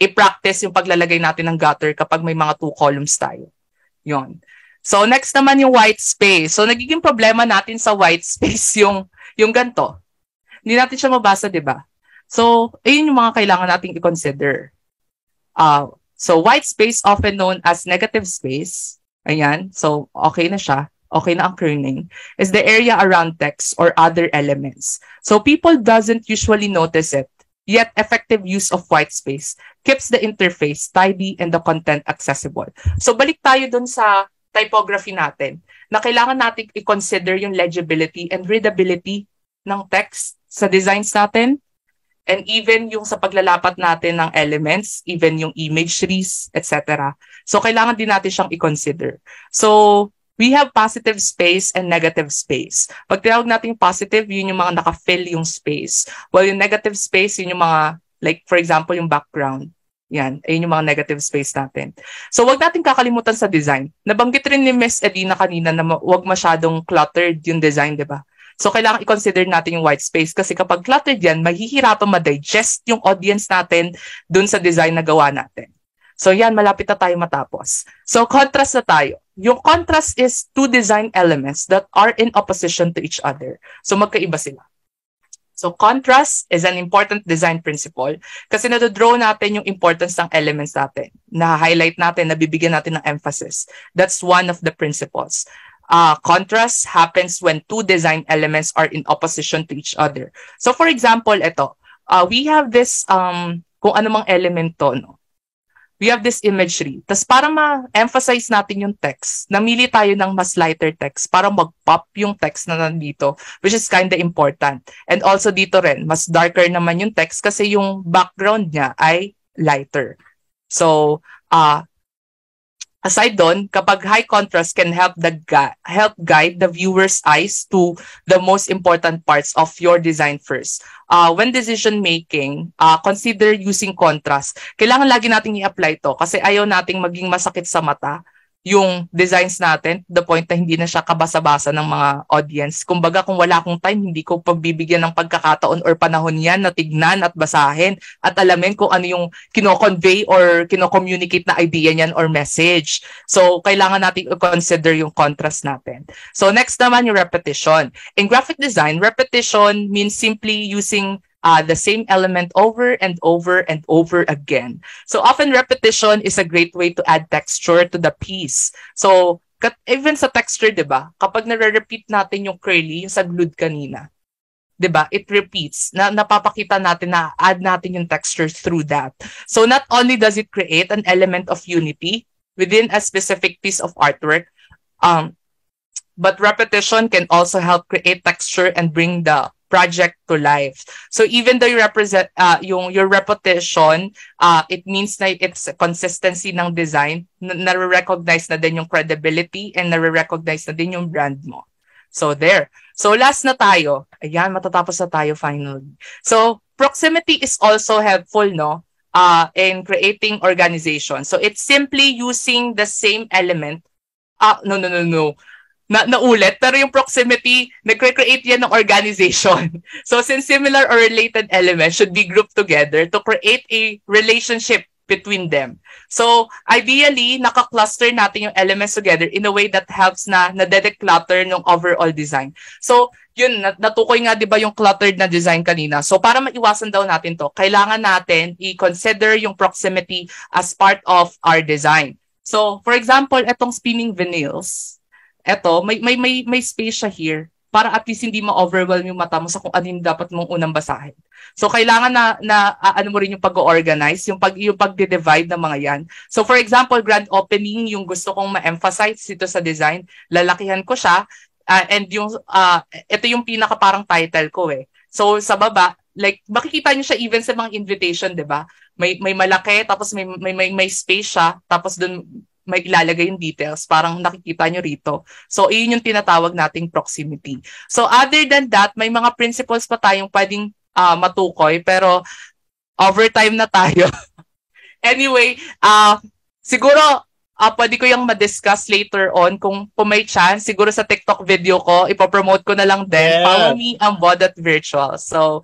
[SPEAKER 2] i-practice yung paglalagay natin ng gutter kapag may mga 2 columns tayo. Yon. So next naman yung white space. So nagiging problema natin sa white space yung ganito. Hindi natin siya mabasa, 'di ba? So ayun yung mga kailangan nating i-consider. So white space, often known as negative space, ayan, so okay na siya, okay na ang kerning, is the area around text or other elements. So people doesn't usually notice it, yet effective use of white space keeps the interface tidy and the content accessible. So balik tayo dun sa typography natin, na kailangan natin i-consider yung legibility and readability ng text sa designs natin. And even yung sa paglalapat natin ng elements, even yung imageries, etc. So, kailangan din natin siyang i-consider. So, we have positive space and negative space. Pag tinawag natin positive, yun yung mga naka-fill yung space. While yung negative space, yun yung mga, like for example, yung background. Yan, ayun yung mga negative space natin. So, wag natin kakalimutan sa design. Nabanggit rin ni Miss Edina kanina na wag masyadong cluttered yung design, di ba? So, kailangan i-consider natin yung white space kasi kapag cluttered yan, mahihirapan ma-digest yung audience natin dun sa design na gawa natin. So, yan, malapit na tayo matapos. So, contrast na tayo. Yung contrast is 2 design elements that are in opposition to each other. So, magkaiba sila. So, contrast is an important design principle kasi nado-draw natin yung importance ng elements natin. Na-highlight natin, nabibigyan natin ng emphasis. That's one of the principles. Contrast happens when 2 design elements are in opposition to each other. So, for example, ito, we have this, kung ano mang element to, no? We have this imagery. Tapos para ma-emphasize natin yung text, namili tayo ng mas lighter text para mag-pop yung text na nandito, which is kind of important. And also dito rin, mas darker naman yung text kasi yung background niya ay lighter. So, aside doon, kapag high contrast can help guide the viewer's eyes to the most important parts of your design first. When decision making, consider using contrast. Kailangan lagi nating i-apply to kasi ayaw nating maging masakit sa mata yung designs natin to the point na hindi na siya kabasa-basa ng mga audience. Kumbaga, kung wala akong time, hindi ko pagbibigyan ng pagkakataon or panahon yan na tignan at basahin at alamin kung ano yung kino-convey or kino-communicate na idea niyan or message. So, kailangan natin i-consider yung contrast natin. So, next naman yung repetition. In graphic design, repetition means simply using the same element over and over and over again. So often repetition is a great way to add texture to the piece. So even sa texture, 'di ba? Kapag nare-repeat natin yung curly, yung sa glued kanina, 'di ba? It repeats. Napapakita natin na add natin yung texture through that. So not only does it create an element of unity within a specific piece of artwork, but repetition can also help create texture and bring the project to life. So even though you represent your repetition, it means na it's consistency ng design, nare-recognize na din yung credibility and nare-recognize na din yung brand mo. So there. So last na tayo. Ayan, matatapos na tayo finally. So proximity is also helpful, no? In creating organization. So it's simply using the same element. No. Naulit, pero yung proximity, nag-create yan ng organization. So, since similar or related elements should be grouped together to create a relationship between them. So, ideally, naka-cluster natin yung elements together in a way that helps na de-declutter ng overall design. So, yun, natukoy nga, di ba, yung cluttered na design kanina. So, para maiwasan daw natin to, kailangan natin i-consider yung proximity as part of our design. So, for example, etong spinning vinyls, eto, may space siya here para at least hindi ma-overwhelm yung mata mo sa kung ano yung dapat mong unang basahin. So, kailangan na ano mo rin yung pag-organize, yung pag-divide ng mga yan. So, for example, grand opening, yung gusto kong ma-emphasize dito sa design, lalakihan ko siya, and yung, ito yung pinaka parang title ko eh. So, sa baba, like, makikita niyo siya even sa mga invitation, di ba? May malaki, tapos may space siya, tapos dun, may ilalagay yung details, parang nakikita nyo rito. So, iyon yung tinatawag nating proximity. So, other than that, may mga principles pa tayong pwedeng matukoy, pero overtime na tayo. Anyway, siguro, pwede ko yung ma-discuss later on kung may chance. Siguro sa TikTok video ko, ipopromote ko na lang din.
[SPEAKER 1] Yes.
[SPEAKER 2] Follow me ang Bodot Virtual. So